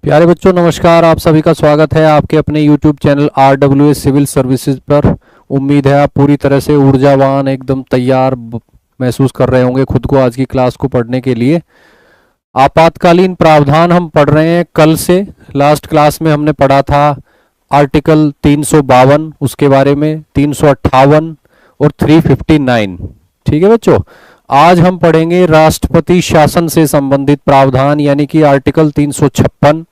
प्यारे बच्चों नमस्कार। आप सभी का स्वागत है आपके अपने YouTube channel RWS civil services पर। उम्मीद है आप पूरी तरह से ऊर्जावान एकदम तैयार महसूस कर रहे होंगे खुद को आज की क्लास को पढ़ने के लिए। आपातकालीन प्रावधान हम पढ़ रहे हैं कल से। लास्ट क्लास में हमने पढ़ा था आर्टिकल 352 उसके बारे में, 358 और 359। ठीक है बच्चों, आज हम पढ़ेंगे राष्ट्रपति शासन से संबंधित प्रावधान यानी कि आर्टिकल 356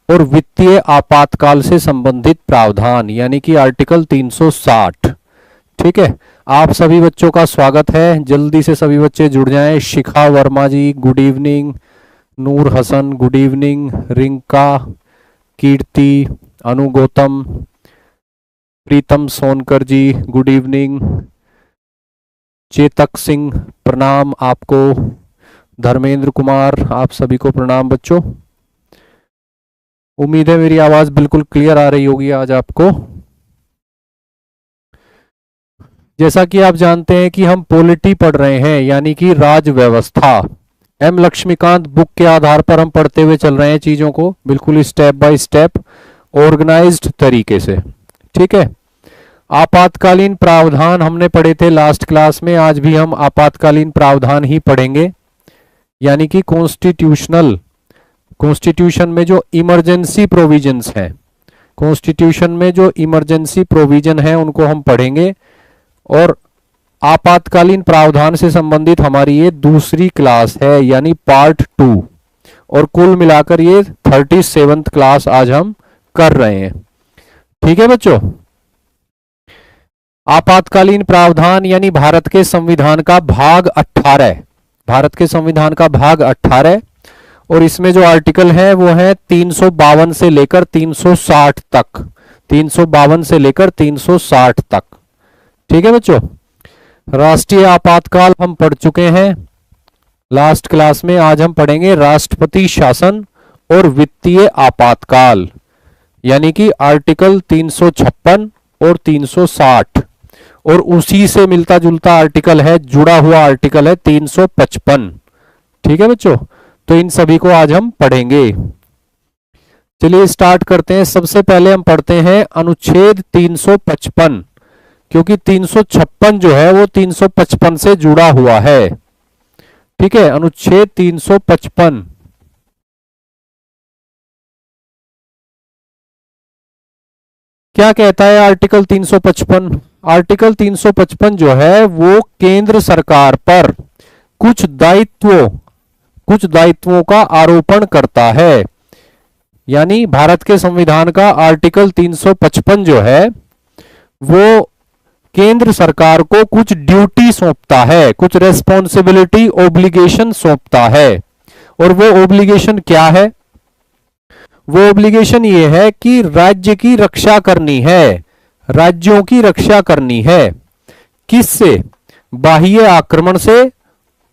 और वित्तीय आपातकाल से संबंधित प्रावधान यानी कि आर्टिकल 360। ठीक है, आप सभी बच्चों का स्वागत है। जल्दी से सभी बच्चे जुड़ जाएं। शिखा वर्मा जी गुड इवनिंग, नूर हसन गुड इवनिंग, रिंका, कीर्ति, अनु गौतम, प्रीतम सोनकर जी गुड इवनिंग, चेतक सिंह प्रणाम आपको, धर्मेंद्र कुमार आप सभी को प्रणाम बच्चों। उम्मीद है मेरी आवाज बिल्कुल क्लियर आ रही होगी आज आपको। जैसा कि आप जानते हैं कि हम पॉलिटी पढ़ रहे हैं यानी कि राज व्यवस्था। एम लक्ष्मीकांत बुक के आधार पर हम पढ़ते हुए चल रहे हैं चीजों को बिल्कुल स्टेप बाय स्टेप ऑर्गेनाइज्ड तरीके से। ठीक है, आपातकालीन प्रावधान हमने पढ़े थे लास्ट क्लास में। आज भी हम आपातकालीन प्रावधान ही पढ़ेंगे यानी कि कॉन्स्टिट्यूशन में जो इमरजेंसी प्रोविजंस हैं, कॉन्स्टिट्यूशन में जो इमरजेंसी प्रोविजन है उनको हम पढ़ेंगे। और आपातकालीन प्रावधान से संबंधित हमारी ये दूसरी क्लास है यानी पार्ट 2, और कुल मिलाकर ये 37th क्लास आज हम कर रहे हैं। ठीक है बच्चों, आपातकालीन प्रावधान यानी भारत के संविधान का भाग 18, भारत के संविधान का भाग 18, और इसमें जो आर्टिकल है वो है 352 से लेकर 360 तक, 352 से लेकर 360 तक। ठीक है बच्चों, राष्ट्रीय आपातकाल हम पढ़ चुके हैं लास्ट क्लास में। आज हम पढ़ेंगे राष्ट्रपति शासन और वित्तीय आपातकाल यानी कि आर्टिकल 356 और 360, और उसी से मिलता जुलता आर्टिकल है, जुड़ा हुआ आर्टिकल है 355। ठीक है बच्चों, तो इन सभी को आज हम पढ़ेंगे। चलिए स्टार्ट करते हैं। सबसे पहले हम पढ़ते हैं अनुच्छेद 355, क्योंकि 356 जो है वो 355 से जुड़ा हुआ है। ठीक है, अनुच्छेद 355 क्या कहता है? आर्टिकल 355, आर्टिकल 355 जो है वो केंद्र सरकार पर कुछ दायित्वों का आरोपण करता है। यानी भारत के संविधान का आर्टिकल 355 जो है वो केंद्र सरकार को कुछ ड्यूटी सौंपता है, कुछ रेस्पॉन्सिबिलिटी ओब्लिगेशन सौंपता है। और वो ओब्लिगेशन क्या है? वो ओब्लिगेशन ये है कि राज्य की रक्षा करनी है, राज्यों की रक्षा करनी है। किससे? बाह्य आक्रमण से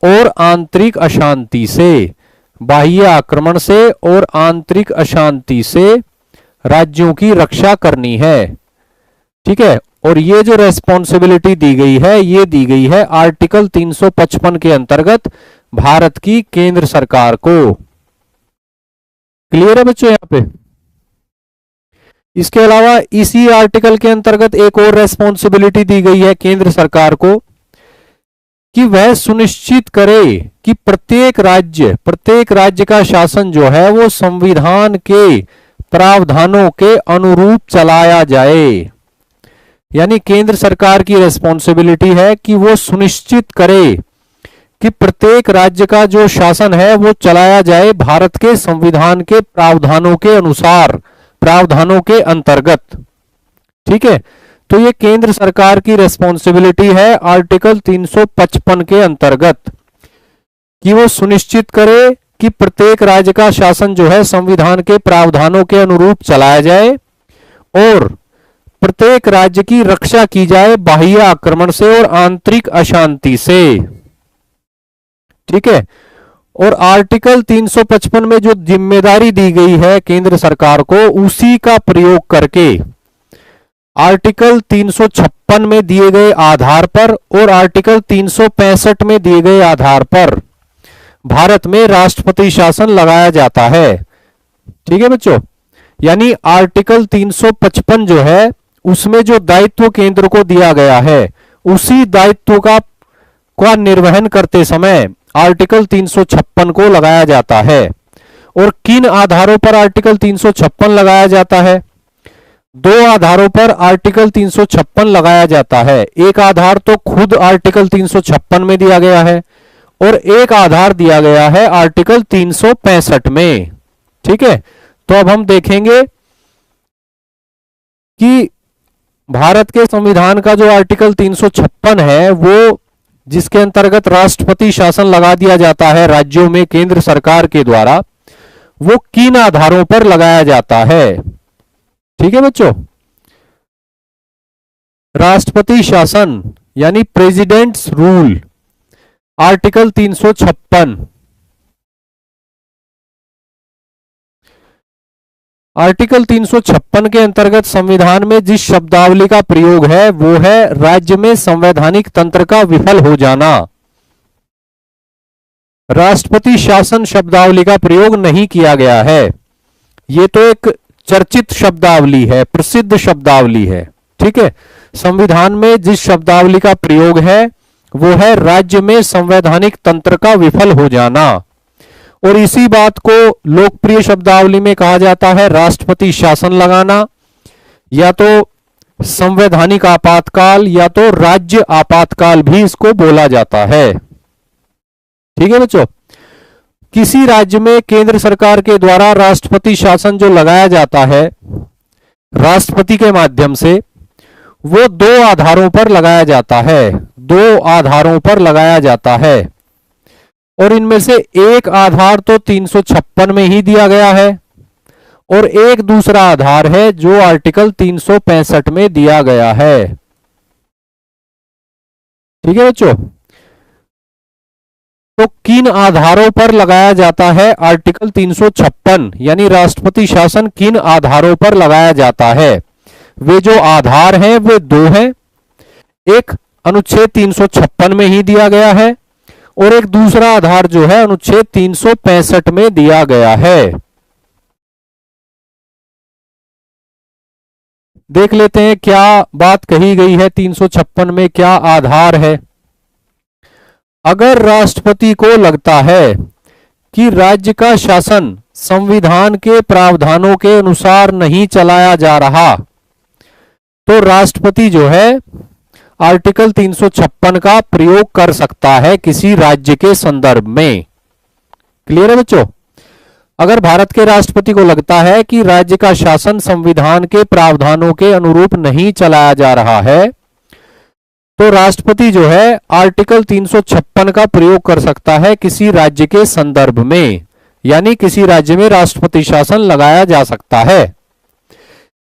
और आंतरिक अशांति से। बाह्य आक्रमण से और आंतरिक अशांति से राज्यों की रक्षा करनी है। ठीक है, और ये जो रेस्पॉन्सिबिलिटी दी गई है ये दी गई है आर्टिकल 355 के अंतर्गत भारत की केंद्र सरकार को। क्लियर है बच्चों यहां पे? इसके अलावा इसी आर्टिकल के अंतर्गत एक और रेस्पॉन्सिबिलिटी दी गई है केंद्र सरकार को कि वह सुनिश्चित करे कि प्रत्येक राज्य का शासन जो है वो संविधान के प्रावधानों के अनुरूप चलाया जाए। यानी केंद्र सरकार की रेस्पॉन्सिबिलिटी है कि वो सुनिश्चित करे कि प्रत्येक राज्य का जो शासन है वो चलाया जाए भारत के संविधान के प्रावधानों के अनुसार, प्रावधानों के अंतर्गत। ठीक है, तो ये केंद्र सरकार की रेस्पॉन्सिबिलिटी है आर्टिकल 355 के अंतर्गत कि वो सुनिश्चित करे कि प्रत्येक राज्य का शासन जो है संविधान के प्रावधानों के अनुरूप चलाया जाए और प्रत्येक राज्य की रक्षा की जाए बाह्य आक्रमण से और आंतरिक अशांति से। ठीक है, और आर्टिकल 355 में जो जिम्मेदारी दी गई है केंद्र सरकार को उसी का प्रयोग करके आर्टिकल 356 में दिए गए आधार पर और आर्टिकल 365 में दिए गए आधार पर भारत में राष्ट्रपति शासन लगाया जाता है। ठीक है बच्चों, यानी आर्टिकल 355 जो है उसमें जो दायित्व केंद्र को दिया गया है उसी दायित्व का निर्वहन करते समय आर्टिकल 356 को लगाया जाता है। और किन आधारों पर आर्टिकल 356 लगाया जाता है? दो आधारों पर आर्टिकल 356 लगाया जाता है। एक आधार तो खुद आर्टिकल 356 में दिया गया है और एक आधार दिया गया है आर्टिकल 365 में। ठीक है, तो अब हम देखेंगे कि भारत के संविधान का जो आर्टिकल 356 है वो जिसके अंतर्गत राष्ट्रपति शासन लगा दिया जाता है राज्यों में केंद्र सरकार के द्वारा, वो किन आधारों पर लगाया जाता है? ठीक है बच्चों, राष्ट्रपति शासन यानी प्रेसिडेंट्स रूल आर्टिकल 356। आर्टिकल 356 के अंतर्गत संविधान में जिस शब्दावली का प्रयोग है वो है राज्य में संवैधानिक तंत्र का विफल हो जाना। राष्ट्रपति शासन शब्दावली का प्रयोग नहीं किया गया है। ये तो एक चर्चित शब्दावली है, प्रसिद्ध शब्दावली है। ठीक है, संविधान में जिस शब्दावली का प्रयोग है वो है राज्य में संवैधानिक तंत्र का विफल हो जाना। और इसी बात को लोकप्रिय शब्दावली में कहा जाता है राष्ट्रपति शासन लगाना, या तो संवैधानिक आपातकाल या तो राज्य आपातकाल भी इसको बोला जाता है। ठीक है बच्चों, किसी राज्य में केंद्र सरकार के द्वारा राष्ट्रपति शासन जो लगाया जाता है राष्ट्रपति के माध्यम से, वो दो आधारों पर लगाया जाता है। दो आधारों पर लगाया जाता है और इनमें से एक आधार तो 356 में ही दिया गया है और एक दूसरा आधार है जो आर्टिकल 365 में दिया गया है। ठीक है बच्चों, तो किन आधारों पर लगाया जाता है आर्टिकल 356 यानी राष्ट्रपति शासन किन आधारों पर लगाया जाता है? वे जो आधार हैं वे दो हैं। एक अनुच्छेद 356 में ही दिया गया है और एक दूसरा आधार जो है अनुच्छेद 365 में दिया गया है। देख लेते हैं क्या बात कही गई है 356 में, क्या आधार है। अगर राष्ट्रपति को लगता है कि राज्य का शासन संविधान के प्रावधानों के अनुसार नहीं चलाया जा रहा तो राष्ट्रपति जो है आर्टिकल 356 का प्रयोग कर सकता है किसी राज्य के संदर्भ में। क्लियर है बच्चों? अगर भारत के राष्ट्रपति को लगता है कि राज्य का शासन संविधान के प्रावधानों के अनुरूप नहीं चलाया जा रहा है तो राष्ट्रपति जो है आर्टिकल 356 का प्रयोग कर सकता है किसी राज्य के संदर्भ में, यानी किसी राज्य में राष्ट्रपति शासन लगाया जा सकता है।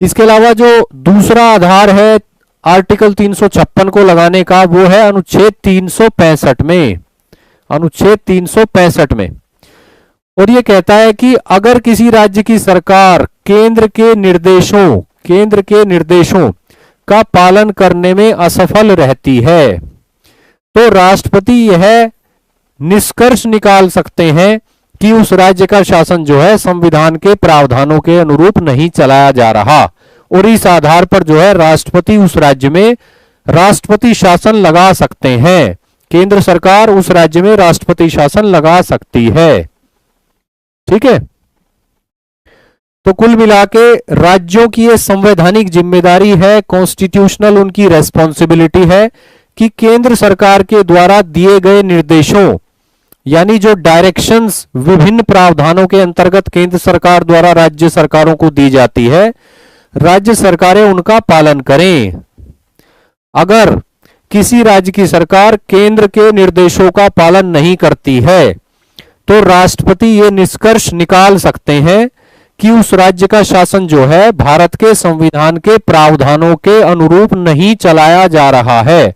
इसके अलावा जो दूसरा आधार है आर्टिकल 356 को लगाने का वो है अनुच्छेद 365 में। अनुच्छेद 365 में, और ये कहता है कि अगर किसी राज्य की सरकार केंद्र के निर्देशों का पालन करने में असफल रहती है तो राष्ट्रपति यह निष्कर्ष निकाल सकते हैं कि उस राज्य का शासन जो है संविधान के प्रावधानों के अनुरूप नहीं चलाया जा रहा, और इस आधार पर जो है राष्ट्रपति उस राज्य में राष्ट्रपति शासन लगा सकते हैं। केंद्र सरकार उस राज्य में राष्ट्रपति शासन लगा सकती है। ठीक है, तो कुल मिलाके राज्यों की ये संवैधानिक जिम्मेदारी है, कॉन्स्टिट्यूशनल उनकी रेस्पॉन्सिबिलिटी है कि केंद्र सरकार के द्वारा दिए गए निर्देशों यानी जो डायरेक्शंस विभिन्न प्रावधानों के अंतर्गत केंद्र सरकार द्वारा राज्य सरकारों को दी जाती है, राज्य सरकारें उनका पालन करें। अगर किसी राज्य की सरकार केंद्र के निर्देशों का पालन नहीं करती है तो राष्ट्रपति ये निष्कर्ष निकाल सकते हैं कि उस राज्य का शासन जो है भारत के संविधान के प्रावधानों के अनुरूप नहीं चलाया जा रहा है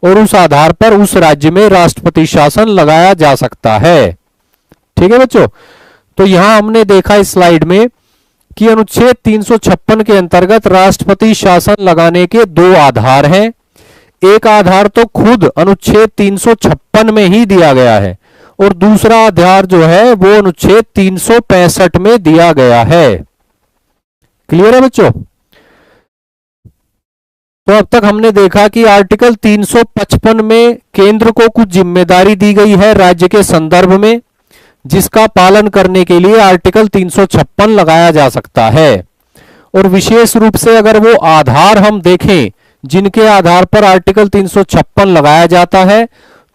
और उस आधार पर उस राज्य में राष्ट्रपति शासन लगाया जा सकता है। ठीक है बच्चों, तो यहां हमने देखा इस स्लाइड में कि अनुच्छेद 356 के अंतर्गत राष्ट्रपति शासन लगाने के दो आधार हैं। एक आधार तो खुद अनुच्छेद 356 में ही दिया गया है और दूसरा आधार जो है वो अनुच्छेद 365 में दिया गया है। क्लियर है बच्चों? तो अब तक हमने देखा कि आर्टिकल 355 में केंद्र को कुछ जिम्मेदारी दी गई है राज्य के संदर्भ में, जिसका पालन करने के लिए आर्टिकल 356 लगाया जा सकता है। और विशेष रूप से अगर वो आधार हम देखें जिनके आधार पर आर्टिकल 356 लगाया जाता है,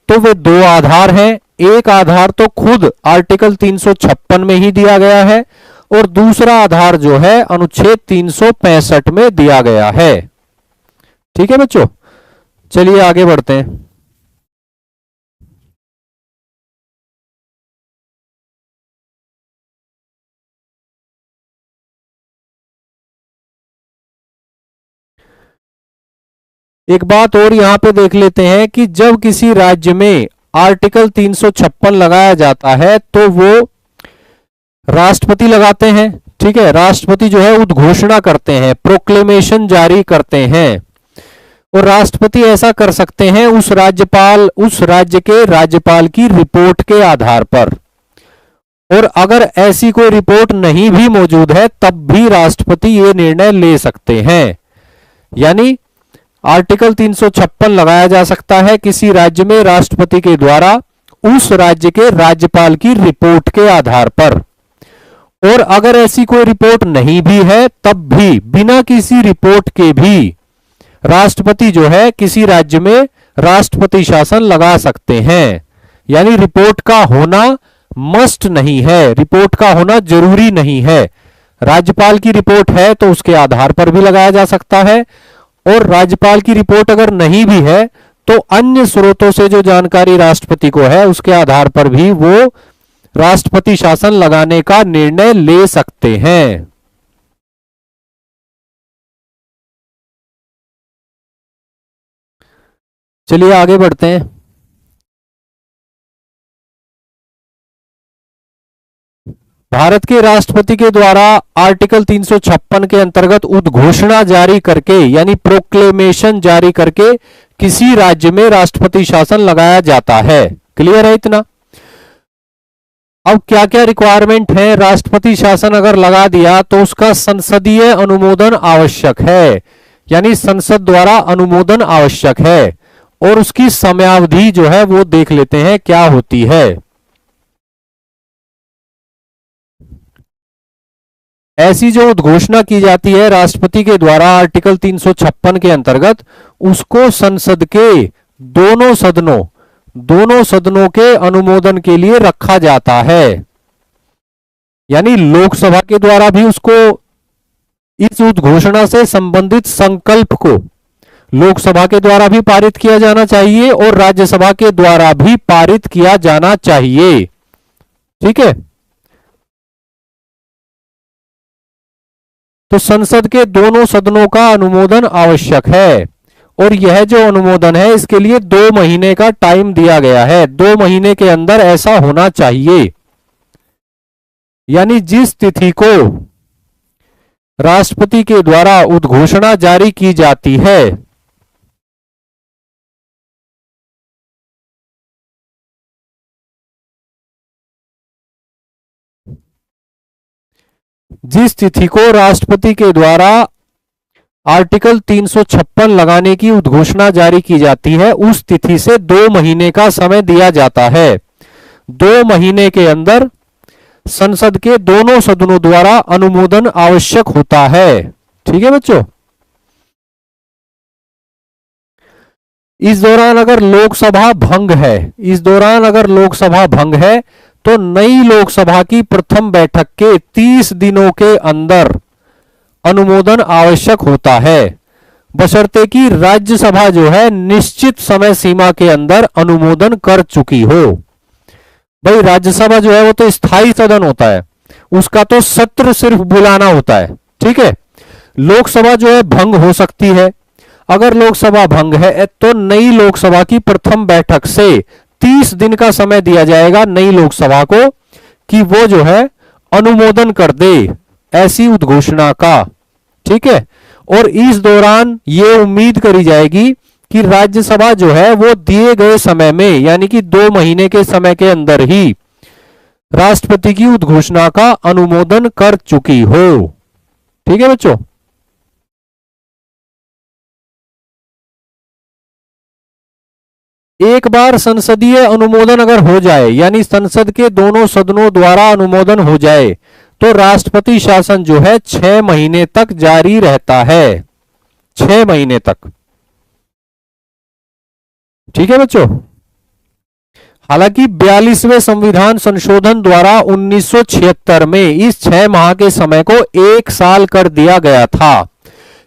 तो वे दो आधार हैं। एक आधार तो खुद आर्टिकल 356 में ही दिया गया है और दूसरा आधार जो है अनुच्छेद 365 में दिया गया है। ठीक है बच्चों, चलिए आगे बढ़ते हैं। एक बात और यहां पे देख लेते हैं कि जब किसी राज्य में आर्टिकल 356 लगाया जाता है तो वो राष्ट्रपति लगाते हैं। ठीक है, राष्ट्रपति जो है उद्घोषणा करते हैं, प्रोक्लेमेशन जारी करते हैं। और राष्ट्रपति ऐसा कर सकते हैं उस राज्य के राज्यपाल की रिपोर्ट के आधार पर। और अगर ऐसी कोई रिपोर्ट नहीं भी मौजूद है तब भी राष्ट्रपति ये निर्णय ले सकते हैं। यानी आर्टिकल 356 लगाया जा सकता है किसी राज्य में राष्ट्रपति के द्वारा उस राज्य के राज्यपाल की रिपोर्ट के आधार पर। और अगर ऐसी कोई रिपोर्ट नहीं भी है तब भी बिना किसी रिपोर्ट के भी राष्ट्रपति जो है किसी राज्य में राष्ट्रपति शासन लगा सकते हैं। यानी रिपोर्ट का होना मस्ट नहीं है, रिपोर्ट का होना जरूरी नहीं है। राज्यपाल की रिपोर्ट है तो उसके आधार पर भी लगाया जा सकता है, और राज्यपाल की रिपोर्ट अगर नहीं भी है तो अन्य स्रोतों से जो जानकारी राष्ट्रपति को है उसके आधार पर भी वो राष्ट्रपति शासन लगाने का निर्णय ले सकते हैं। चलिए आगे बढ़ते हैं। भारत के राष्ट्रपति के द्वारा आर्टिकल 356 के अंतर्गत उद्घोषणा जारी करके यानी प्रोक्लेमेशन जारी करके किसी राज्य में राष्ट्रपति शासन लगाया जाता है। क्लियर है इतना? अब क्या क्या रिक्वायरमेंट है? राष्ट्रपति शासन अगर लगा दिया तो उसका संसदीय अनुमोदन आवश्यक है, यानी संसद द्वारा अनुमोदन आवश्यक है। और उसकी समयावधि जो है वो देख लेते हैं क्या होती है। ऐसी जो उद्घोषणा की जाती है राष्ट्रपति के द्वारा आर्टिकल 356 के अंतर्गत, उसको संसद के दोनों सदनों के अनुमोदन के लिए रखा जाता है। यानी लोकसभा के द्वारा भी उसको इस उद्घोषणा से संबंधित संकल्प को लोकसभा के द्वारा भी पारित किया जाना चाहिए और राज्यसभा के द्वारा भी पारित किया जाना चाहिए। ठीक है, तो संसद के दोनों सदनों का अनुमोदन आवश्यक है। और यह जो अनुमोदन है इसके लिए 2 महीने का टाइम दिया गया है। 2 महीने के अंदर ऐसा होना चाहिए। यानी जिस तिथि को राष्ट्रपति के द्वारा उद्घोषणा जारी की जाती है जिस तिथि को राष्ट्रपति के द्वारा आर्टिकल 356 लगाने की उद्घोषणा जारी की जाती है उस तिथि से 2 महीने का समय दिया जाता है। 2 महीने के अंदर संसद के दोनों सदनों द्वारा अनुमोदन आवश्यक होता है। ठीक है बच्चों, इस दौरान अगर लोकसभा भंग है तो नई लोकसभा की प्रथम बैठक के 30 दिनों के अंदर अनुमोदन आवश्यक होता है, बशर्ते कि राज्यसभा जो है निश्चित समय सीमा के अंदर अनुमोदन कर चुकी हो। भाई राज्यसभा जो है वो तो स्थायी सदन होता है, उसका तो सत्र सिर्फ बुलाना होता है। ठीक है, लोकसभा जो है भंग हो सकती है। अगर लोकसभा भंग है तो नई लोकसभा की प्रथम बैठक से 30 दिन का समय दिया जाएगा नई लोकसभा को कि वो जो है अनुमोदन कर दे ऐसी उद्घोषणा का। ठीक है, और इस दौरान ये उम्मीद करी जाएगी कि राज्यसभा जो है वो दिए गए समय में यानी कि 2 महीने के समय के अंदर ही राष्ट्रपति की उद्घोषणा का अनुमोदन कर चुकी हो। ठीक है बच्चों। एक बार संसदीय अनुमोदन अगर हो जाए यानी संसद के दोनों सदनों द्वारा अनुमोदन हो जाए तो राष्ट्रपति शासन जो है 6 महीने तक जारी रहता है, 6 महीने तक। ठीक है बच्चों। हालांकि 42वें संविधान संशोधन द्वारा 1976 में इस 6 माह के समय को 1 साल कर दिया गया था,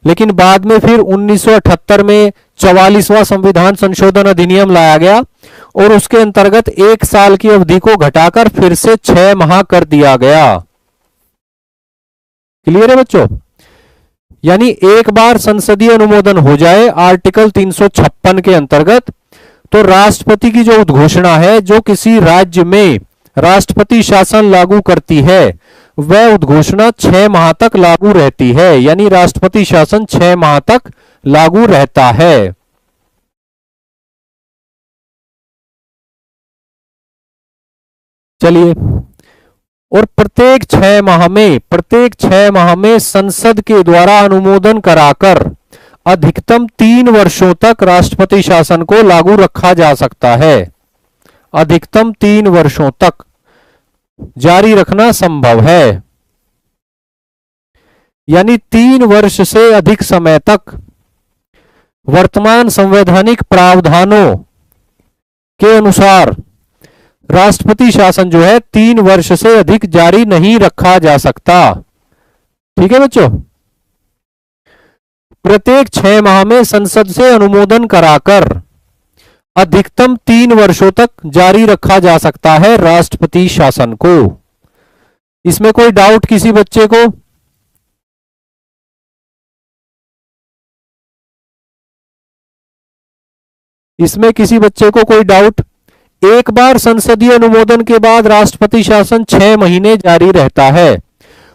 लेकिन बाद में फिर 1978 में 44वां संविधान संशोधन अधिनियम लाया गया और उसके अंतर्गत 1 साल की अवधि को घटाकर फिर से 6 माह कर दिया गया। क्लियर है बच्चों। यानी एक बार संसदीय अनुमोदन हो जाए आर्टिकल 356 के अंतर्गत तो राष्ट्रपति की जो उद्घोषणा है, जो किसी राज्य में राष्ट्रपति शासन लागू करती है, वह उद्घोषणा 6 माह तक लागू रहती है, यानी राष्ट्रपति शासन 6 माह तक लागू रहता है। चलिए, और प्रत्येक 6 माह में संसद के द्वारा अनुमोदन कराकर अधिकतम 3 वर्षों तक राष्ट्रपति शासन को लागू रखा जा सकता है। अधिकतम 3 वर्षों तक जारी रखना संभव है, यानी 3 वर्ष से अधिक समय तक वर्तमान संवैधानिक प्रावधानों के अनुसार राष्ट्रपति शासन जो है 3 वर्ष से अधिक जारी नहीं रखा जा सकता। ठीक है बच्चों। प्रत्येक 6 माह में संसद से अनुमोदन कराकर अधिकतम 3 वर्षों तक जारी रखा जा सकता है राष्ट्रपति शासन को। इसमें कोई डाउट किसी बच्चे को? इसमें किसी बच्चे को कोई डाउट? एक बार संसदीय अनुमोदन के बाद राष्ट्रपति शासन 6 महीने जारी रहता है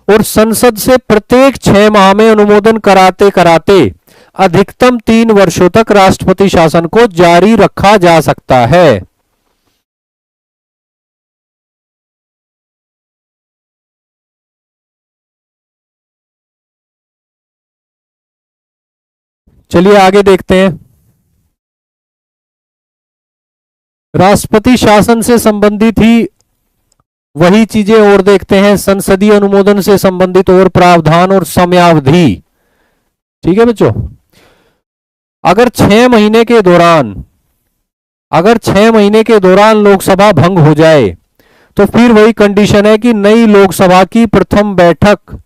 और संसद से प्रत्येक 6 माह में अनुमोदन कराते कराते अधिकतम 3 वर्षों तक राष्ट्रपति शासन को जारी रखा जा सकता है। चलिए आगे देखते हैं। राष्ट्रपति शासन से संबंधित ही वही चीजें और देखते हैं, संसदीय अनुमोदन से संबंधित और प्रावधान और समयावधि। ठीक है बच्चों। अगर 6 महीने के दौरान लोकसभा भंग हो जाए तो फिर वही कंडीशन है कि नई लोकसभा की प्रथम बैठक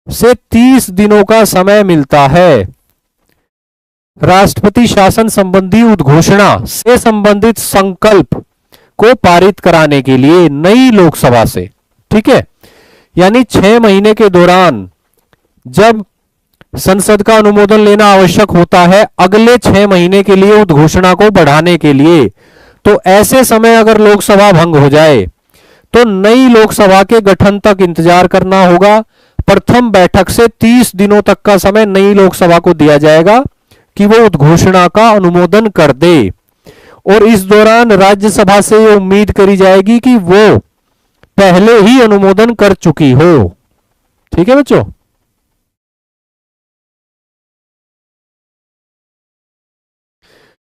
से 30 दिनों का समय मिलता है राष्ट्रपति शासन संबंधी उद्घोषणा से संबंधित संकल्प को पारित कराने के लिए नई लोकसभा से। ठीक है। यानी 6 महीने के दौरान जब संसद का अनुमोदन लेना आवश्यक होता है अगले 6 महीने के लिए उद्घोषणा को बढ़ाने के लिए, तो ऐसे समय अगर लोकसभा भंग हो जाए तो नई लोकसभा के गठन तक इंतजार करना होगा। प्रथम बैठक से 30 दिनों तक का समय नई लोकसभा को दिया जाएगा कि वो उद्घोषणा का अनुमोदन कर दे, और इस दौरान राज्यसभा से ये उम्मीद करी जाएगी कि वो पहले ही अनुमोदन कर चुकी हो। ठीक है बच्चों।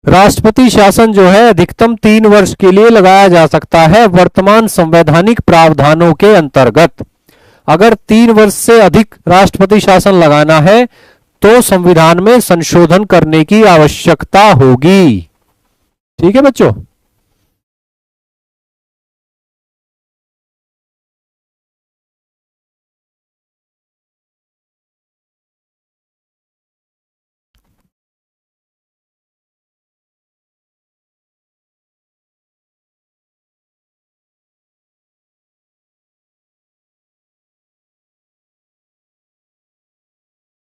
राष्ट्रपति शासन जो है अधिकतम 3 वर्ष के लिए लगाया जा सकता है वर्तमान संवैधानिक प्रावधानों के अंतर्गत। अगर 3 वर्ष से अधिक राष्ट्रपति शासन लगाना है तो संविधान में संशोधन करने की आवश्यकता होगी। ठीक है बच्चों।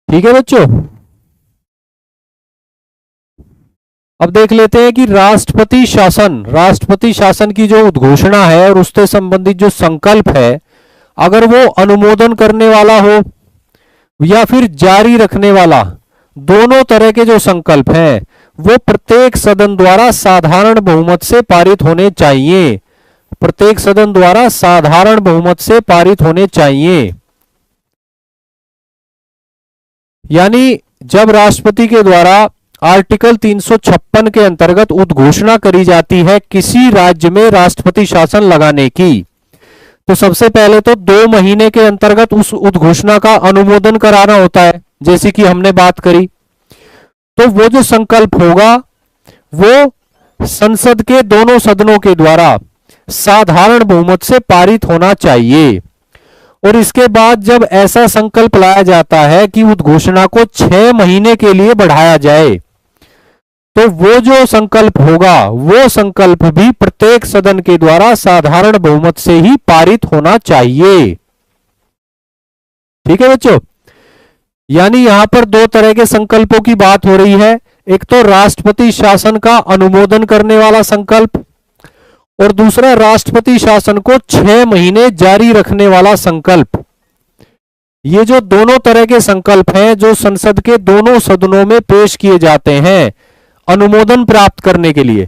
ठीक है बच्चों। अब देख लेते हैं कि राष्ट्रपति शासन की जो उद्घोषणा है और उससे संबंधित जो संकल्प है, अगर वो अनुमोदन करने वाला हो या फिर जारी रखने वाला, दोनों तरह के जो संकल्प हैं वो प्रत्येक सदन द्वारा साधारण बहुमत से पारित होने चाहिए। प्रत्येक सदन द्वारा साधारण बहुमत से पारित होने चाहिए। यानी जब राष्ट्रपति के द्वारा आर्टिकल 356 के अंतर्गत उद्घोषणा करी जाती है किसी राज्य में राष्ट्रपति शासन लगाने की, तो सबसे पहले तो 2 महीने के अंतर्गत उस उद्घोषणा का अनुमोदन कराना होता है, जैसे कि हमने बात करी। तो वो जो संकल्प होगा वो संसद के दोनों सदनों के द्वारा साधारण बहुमत से पारित होना चाहिए। और इसके बाद जब ऐसा संकल्प लाया जाता है कि उद्घोषणा को 6 महीने के लिए बढ़ाया जाए, तो वो जो संकल्प होगा वो संकल्प भी प्रत्येक सदन के द्वारा साधारण बहुमत से ही पारित होना चाहिए। ठीक है बच्चों, यानी यहां पर 2 तरह के संकल्पों की बात हो रही है। एक तो राष्ट्रपति शासन का अनुमोदन करने वाला संकल्प, और दूसरा राष्ट्रपति शासन को 6 महीने जारी रखने वाला संकल्प। ये जो दोनों तरह के संकल्प हैं जो संसद के दोनों सदनों में पेश किए जाते हैं अनुमोदन प्राप्त करने के लिए,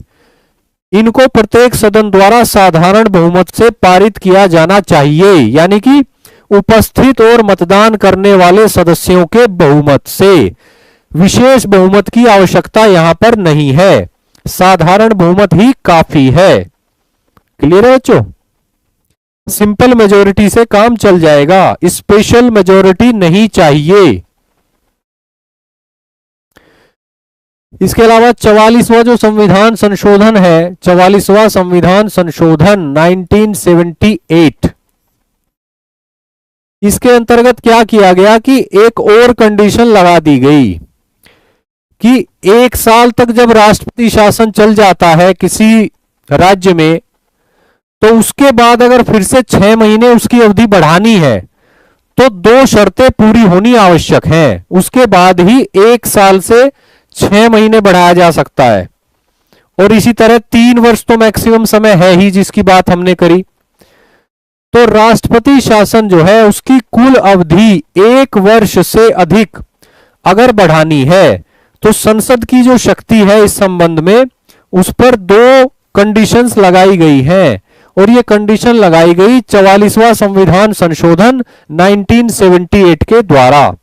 इनको प्रत्येक सदन द्वारा साधारण बहुमत से पारित किया जाना चाहिए, यानी कि उपस्थित और मतदान करने वाले सदस्यों के बहुमत से। विशेष बहुमत की आवश्यकता यहां पर नहीं है, साधारण बहुमत ही काफी है। क्लियर है बच्चों? सिंपल मेजोरिटी से काम चल जाएगा, स्पेशल मेजोरिटी नहीं चाहिए। इसके अलावा 44वां जो संविधान संशोधन है, 44वां संविधान संशोधन 1978, इसके अंतर्गत क्या किया गया कि एक और कंडीशन लगा दी गई कि 1 साल तक जब राष्ट्रपति शासन चल जाता है किसी राज्य में, तो उसके बाद अगर फिर से 6 महीने उसकी अवधि बढ़ानी है तो 2 शर्तें पूरी होनी आवश्यक हैं। उसके बाद ही 1 साल से 6 महीने बढ़ाया जा सकता है। और इसी तरह 3 वर्ष तो मैक्सिमम समय है ही जिसकी बात हमने करी। तो राष्ट्रपति शासन जो है उसकी कुल अवधि 1 वर्ष से अधिक अगर बढ़ानी है तो संसद की जो शक्ति है इस संबंध में उस पर 2 कंडीशंस लगाई गई हैं। और ये कंडीशन लगाई गई 44वां संविधान संशोधन 1978 के द्वारा।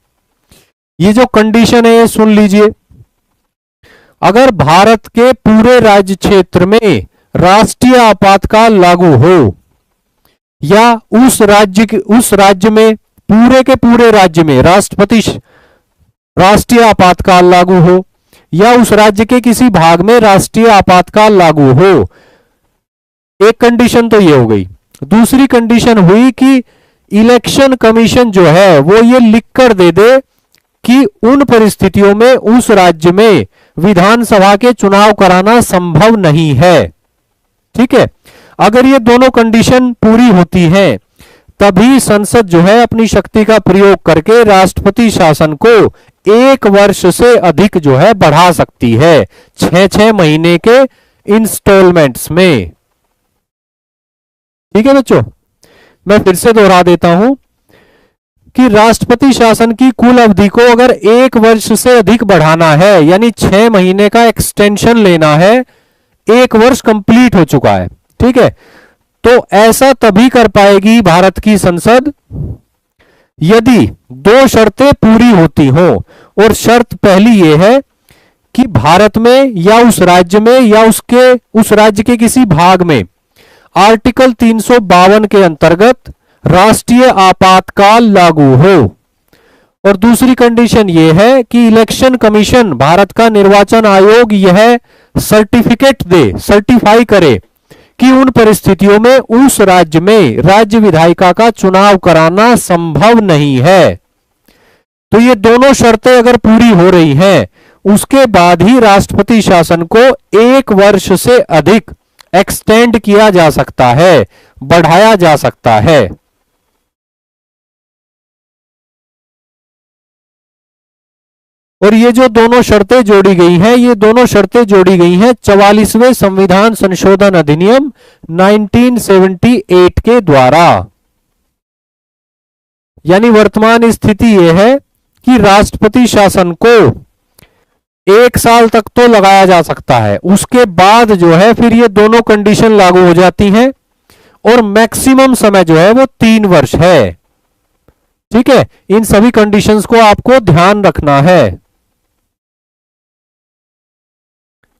ये जो कंडीशन है ये सुन लीजिए। अगर भारत के पूरे राज्य क्षेत्र में राष्ट्रीय आपातकाल लागू हो, या उस राज्य में पूरे के पूरे राज्य में राष्ट्रीय आपातकाल लागू हो, या उस राज्य के किसी भाग में राष्ट्रीय आपातकाल लागू हो, एक कंडीशन तो ये हो गई। दूसरी कंडीशन हुई कि इलेक्शन कमीशन जो है वो ये लिखकर दे दे कि उन परिस्थितियों में उस राज्य में विधानसभा के चुनाव कराना संभव नहीं है। ठीक है, अगर ये दोनों कंडीशन पूरी होती हैं तभी संसद जो है अपनी शक्ति का प्रयोग करके राष्ट्रपति शासन को 1 वर्ष से अधिक जो है बढ़ा सकती है, 6-6 महीने के इंस्टॉलमेंट्स में। ठीक है बच्चों, मैं फिर से दोहरा देता हूं कि राष्ट्रपति शासन की कुल अवधि को अगर 1 वर्ष से अधिक बढ़ाना है, यानी 6 महीने का एक्सटेंशन लेना है, 1 वर्ष कंप्लीट हो चुका है, ठीक है, तो ऐसा तभी कर पाएगी भारत की संसद यदि 2 शर्तें पूरी होती हो। और शर्त पहली यह है कि भारत में या उस राज्य में या उस राज्य के किसी भाग में आर्टिकल 352 के अंतर्गत राष्ट्रीय आपातकाल लागू हो। और दूसरी कंडीशन यह है कि इलेक्शन कमीशन, भारत का निर्वाचन आयोग, यह सर्टिफाई करे कि उन परिस्थितियों में उस राज्य में राज्य विधायिका का चुनाव कराना संभव नहीं है। तो ये दोनों शर्तें अगर पूरी हो रही हैं उसके बाद ही राष्ट्रपति शासन को 1 वर्ष से अधिक एक्सटेंड किया जा सकता है, बढ़ाया जा सकता है। और ये जो दोनों शर्तें जोड़ी गई हैं, ये दोनों शर्तें जोड़ी गई हैं 44वें संविधान संशोधन अधिनियम 1978 के द्वारा। यानी वर्तमान स्थिति यह है कि राष्ट्रपति शासन को 1 साल तक तो लगाया जा सकता है, उसके बाद जो है फिर ये दोनों कंडीशन लागू हो जाती हैं और मैक्सिमम समय जो है वो 3 वर्ष है। ठीक है, इन सभी कंडीशंस को आपको ध्यान रखना है।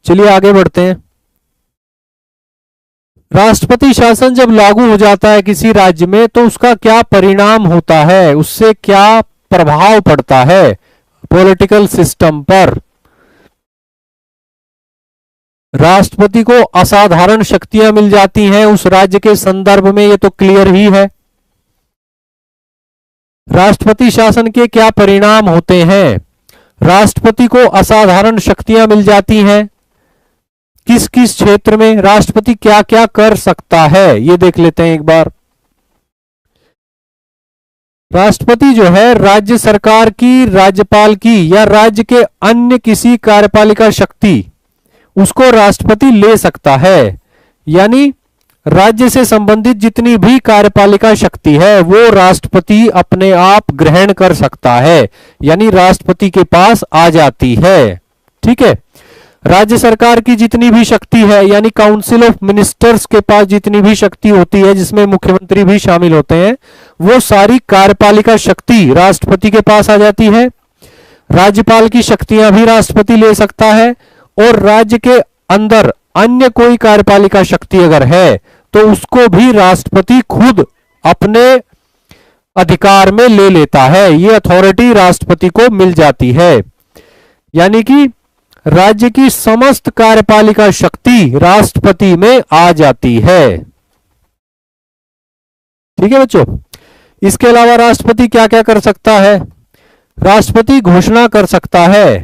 चलिए आगे बढ़ते हैं। राष्ट्रपति शासन जब लागू हो जाता है किसी राज्य में तो उसका क्या परिणाम होता है, उससे क्या प्रभाव पड़ता है पॉलिटिकल सिस्टम पर। राष्ट्रपति को असाधारण शक्तियां मिल जाती हैं उस राज्य के संदर्भ में, ये तो क्लियर ही है। राष्ट्रपति शासन के क्या परिणाम होते हैं, राष्ट्रपति को असाधारण शक्तियां मिल जाती हैं किस किस क्षेत्र में, राष्ट्रपति क्या क्या कर सकता है, ये देख लेते हैं एक बार। राष्ट्रपति जो है राज्य सरकार की, राज्यपाल की या राज्य के अन्य किसी कार्यपालिका शक्ति उसको राष्ट्रपति ले सकता है। यानी राज्य से संबंधित जितनी भी कार्यपालिका शक्ति है वो राष्ट्रपति अपने आप ग्रहण कर सकता है, यानी राष्ट्रपति के पास आ जाती है। ठीक है, राज्य सरकार की जितनी भी शक्ति है यानी काउंसिल ऑफ मिनिस्टर्स के पास जितनी भी शक्ति होती है जिसमें मुख्यमंत्री भी शामिल होते हैं, वो सारी कार्यपालिका शक्ति राष्ट्रपति के पास आ जाती है। राज्यपाल की शक्तियां भी राष्ट्रपति ले सकता है और राज्य के अंदर अन्य कोई कार्यपालिका शक्ति अगर है तो उसको भी राष्ट्रपति खुद अपने अधिकार में ले लेता है, ये अथॉरिटी राष्ट्रपति को मिल जाती है। यानी कि राज्य की समस्त कार्यपालिका शक्ति राष्ट्रपति में आ जाती है। ठीक है बच्चों, इसके अलावा राष्ट्रपति क्या क्या कर सकता है, राष्ट्रपति घोषणा कर सकता है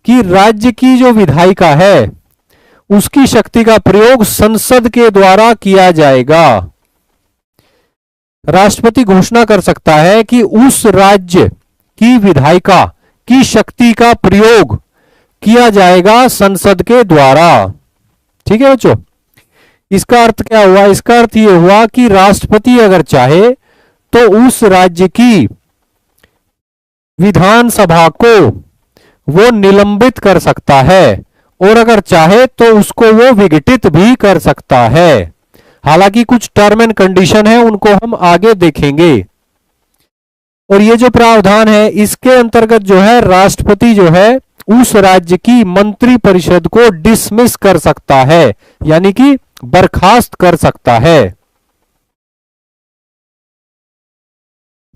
कि राज्य की जो विधायिका है उसकी शक्ति का प्रयोग संसद के द्वारा किया जाएगा। राष्ट्रपति घोषणा कर सकता है कि उस राज्य की विधायिका की शक्ति का प्रयोग किया जाएगा संसद के द्वारा। ठीक है बच्चों, इसका अर्थ क्या हुआ, इसका अर्थ यह हुआ कि राष्ट्रपति अगर चाहे तो उस राज्य की विधानसभा को वो निलंबित कर सकता है और अगर चाहे तो उसको वो विघटित भी कर सकता है। हालांकि कुछ टर्म एंड कंडीशन है, उनको हम आगे देखेंगे। और ये जो प्रावधान है इसके अंतर्गत जो है राष्ट्रपति जो है उस राज्य की मंत्री परिषद को डिसमिस कर सकता है, यानी कि बर्खास्त कर सकता है।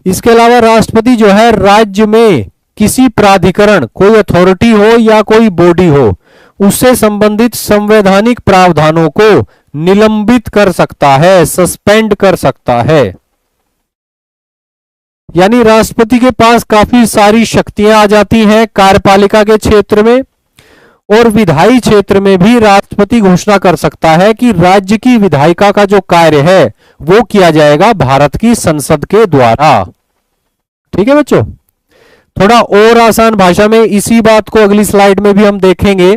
इसके अलावा राष्ट्रपति जो है राज्य में किसी प्राधिकरण, कोई अथॉरिटी हो या कोई बॉडी हो, उससे संबंधित संवैधानिक प्रावधानों को निलंबित कर सकता है, सस्पेंड कर सकता है। यानी राष्ट्रपति के पास काफी सारी शक्तियां आ जाती हैं कार्यपालिका के क्षेत्र में, और विधायी क्षेत्र में भी राष्ट्रपति घोषणा कर सकता है कि राज्य की विधायिका का जो कार्य है वो किया जाएगा भारत की संसद के द्वारा। ठीक है बच्चों, थोड़ा और आसान भाषा में इसी बात को अगली स्लाइड में भी हम देखेंगे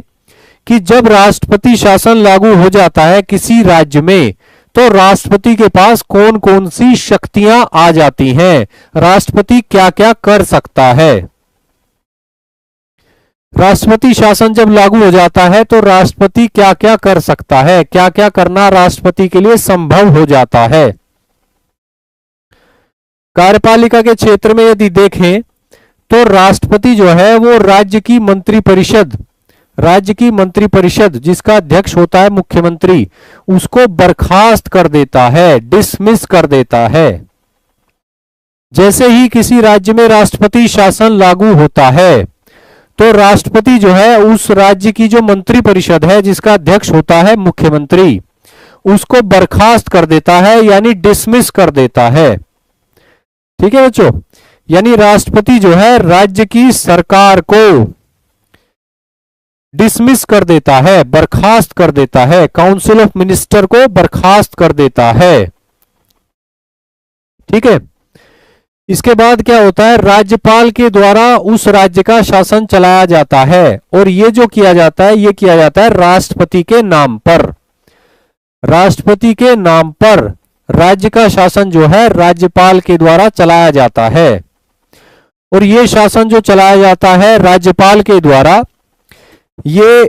कि जब राष्ट्रपति शासन लागू हो जाता है किसी राज्य में तो राष्ट्रपति के पास कौन कौन सी शक्तियां आ जाती हैं, राष्ट्रपति क्या क्या कर सकता है। राष्ट्रपति शासन जब लागू हो जाता है तो राष्ट्रपति क्या क्या कर सकता है, क्या क्या करना राष्ट्रपति के लिए संभव हो जाता है। कार्यपालिका के क्षेत्र में यदि देखें तो राष्ट्रपति जो है वो राज्य की मंत्रिपरिषद जिसका अध्यक्ष होता है मुख्यमंत्री, उसको बर्खास्त कर देता है, डिसमिस कर देता है। जैसे ही किसी राज्य में राष्ट्रपति शासन लागू होता है तो राष्ट्रपति जो है उस राज्य की जो मंत्रिपरिषद है जिसका अध्यक्ष होता है मुख्यमंत्री, उसको बर्खास्त कर देता है, यानी डिसमिस कर देता है। ठीक है बच्चों, यानी राष्ट्रपति जो है राज्य की सरकार को डिसमिस कर देता है, बर्खास्त कर देता है, काउंसिल ऑफ मिनिस्टर को बर्खास्त कर देता है। ठीक है, इसके बाद क्या होता है, राज्यपाल के द्वारा उस राज्य का शासन चलाया जाता है, और ये जो किया जाता है ये किया जाता है राष्ट्रपति के नाम पर। राष्ट्रपति के नाम पर राज्य का शासन जो है राज्यपाल के द्वारा चलाया जाता है, और ये शासन जो चलाया जाता है राज्यपाल के द्वारा, ये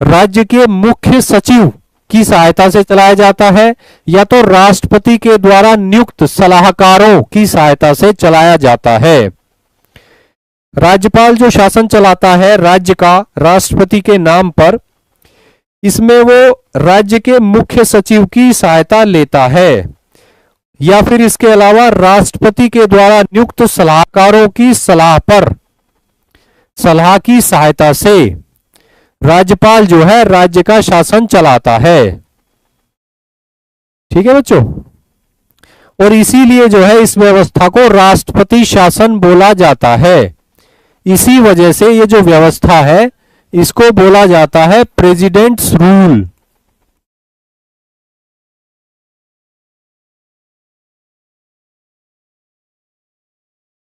राज्य के मुख्य सचिव की सहायता से चलाया जाता है या तो राष्ट्रपति के द्वारा नियुक्त सलाहकारों की सहायता से चलाया जाता है। राज्यपाल जो शासन चलाता है राज्य का राष्ट्रपति के नाम पर, इसमें वो राज्य के मुख्य सचिव की सहायता लेता है या फिर इसके अलावा राष्ट्रपति के द्वारा नियुक्त सलाहकारों की सलाह की सहायता से राज्यपाल जो है राज्य का शासन चलाता है। ठीक है बच्चों, और इसीलिए जो है इस व्यवस्था को राष्ट्रपति शासन बोला जाता है। इसी वजह से ये जो व्यवस्था है इसको बोला जाता है प्रेसिडेंट्स रूल।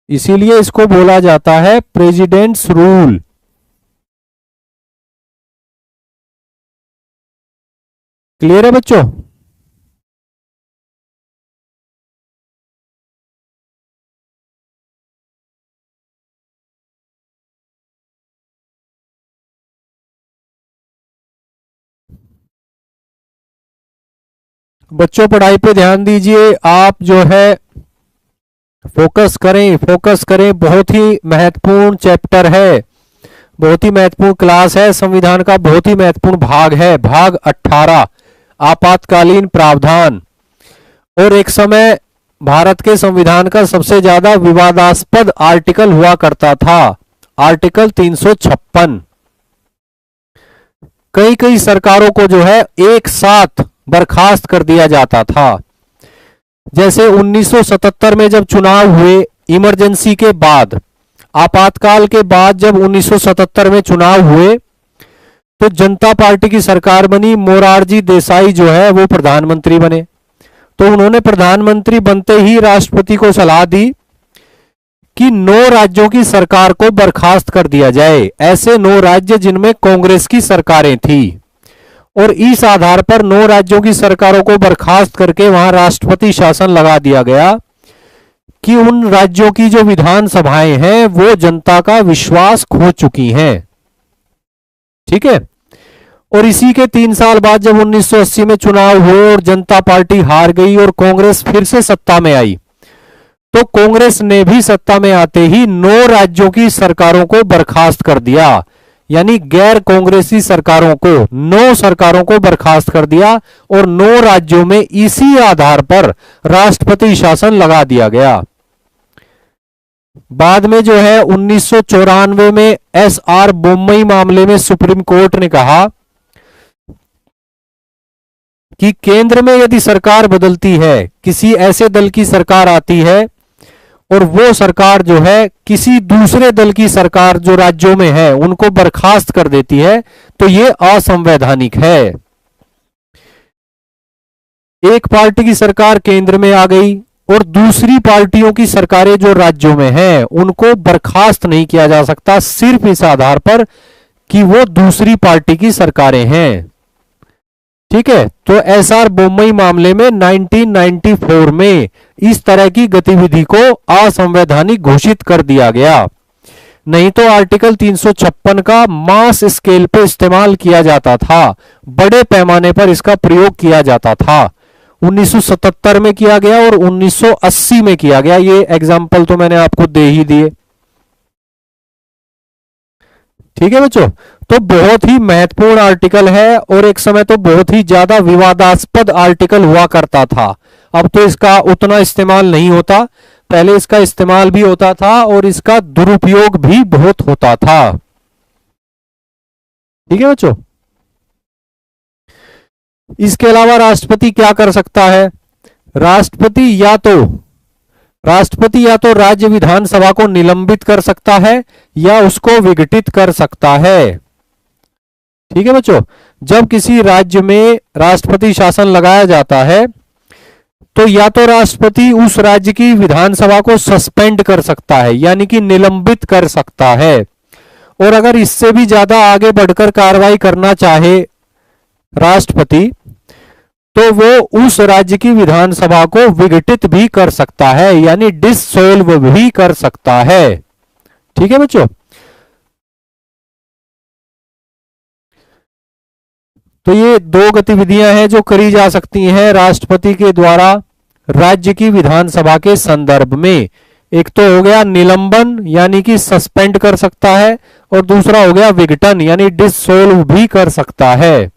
इसीलिए इसको बोला जाता है प्रेसिडेंट्स रूल। क्लियर है बच्चों? बच्चों पढ़ाई पे ध्यान दीजिए, आप जो है फोकस करें। बहुत ही महत्वपूर्ण चैप्टर है, बहुत ही महत्वपूर्ण क्लास है, संविधान का बहुत ही महत्वपूर्ण भाग है, भाग 18 आपातकालीन प्रावधान। और एक समय भारत के संविधान का सबसे ज्यादा विवादास्पद आर्टिकल हुआ करता था, आर्टिकल 356। कई सरकारों को जो है एक साथ बर्खास्त कर दिया जाता था। जैसे 1977 में जब चुनाव हुए, इमरजेंसी के बाद, आपातकाल के बाद जब 1977 में चुनाव हुए तो जनता पार्टी की सरकार बनी, मोरारजी देसाई जो है वो प्रधानमंत्री बने। तो उन्होंने प्रधानमंत्री बनते ही राष्ट्रपति को सलाह दी कि 9 राज्यों की सरकार को बर्खास्त कर दिया जाए, ऐसे 9 राज्य जिनमें कांग्रेस की सरकारें थी। और इस आधार पर 9 राज्यों की सरकारों को बर्खास्त करके वहां राष्ट्रपति शासन लगा दिया गया कि उन राज्यों की जो विधानसभाएं हैं वो जनता का विश्वास खो चुकी हैं। ठीक है, और इसी के 3 साल बाद जब 1980 में चुनाव हुए और जनता पार्टी हार गई और कांग्रेस फिर से सत्ता में आई, तो कांग्रेस ने भी सत्ता में आते ही 9 राज्यों की सरकारों को बर्खास्त कर दिया, यानी गैर कांग्रेसी सरकारों को, 9 सरकारों को बर्खास्त कर दिया और 9 राज्यों में इसी आधार पर राष्ट्रपति शासन लगा दिया गया। बाद में जो है 1994 में एसआर बोम्मई मामले में सुप्रीम कोर्ट ने कहा कि केंद्र में यदि सरकार बदलती है, किसी ऐसे दल की सरकार आती है और वो सरकार जो है किसी दूसरे दल की सरकार जो राज्यों में है उनको बर्खास्त कर देती है, तो ये असंवैधानिक है। एक पार्टी की सरकार केंद्र में आ गई और दूसरी पार्टियों की सरकारें जो राज्यों में हैं उनको बर्खास्त नहीं किया जा सकता, सिर्फ इस आधार पर कि वो दूसरी पार्टी की सरकारें हैं। ठीक है, तो एसआर बोम्मई मामले में 1994 में इस तरह की गतिविधि को असंवैधानिक घोषित कर दिया गया। नहीं तो आर्टिकल 356 का मास स्केल पे इस्तेमाल किया जाता था, बड़े पैमाने पर इसका प्रयोग किया जाता था। 1977 में किया गया और 1980 में किया गया, ये एग्जाम्पल तो मैंने आपको दे ही दिए। ठीक है बच्चों, तो बहुत ही महत्वपूर्ण आर्टिकल है और एक समय तो बहुत ही ज्यादा विवादास्पद आर्टिकल हुआ करता था। अब तो इसका उतना इस्तेमाल नहीं होता, पहले इसका इस्तेमाल भी होता था और इसका दुरुपयोग भी बहुत होता था। ठीक है बच्चों, इसके अलावा राष्ट्रपति क्या कर सकता है? राष्ट्रपति या तो राज्य विधानसभा को निलंबित कर सकता है या उसको विघटित कर सकता है। ठीक है बच्चों, जब किसी राज्य में राष्ट्रपति शासन लगाया जाता है तो या तो राष्ट्रपति उस राज्य की विधानसभा को सस्पेंड कर सकता है, यानी कि निलंबित कर सकता है, और अगर इससे भी ज्यादा आगे बढ़कर कार्रवाई करना चाहे राष्ट्रपति तो वो उस राज्य की विधानसभा को विघटित भी कर सकता है, यानी डिसोल्व भी कर सकता है। ठीक है बच्चों, तो ये दो गतिविधियां हैं जो करी जा सकती हैं राष्ट्रपति के द्वारा राज्य की विधानसभा के संदर्भ में। एक तो हो गया निलंबन यानी कि सस्पेंड कर सकता है, और दूसरा हो गया विघटन यानी डिसोल्व भी कर सकता है।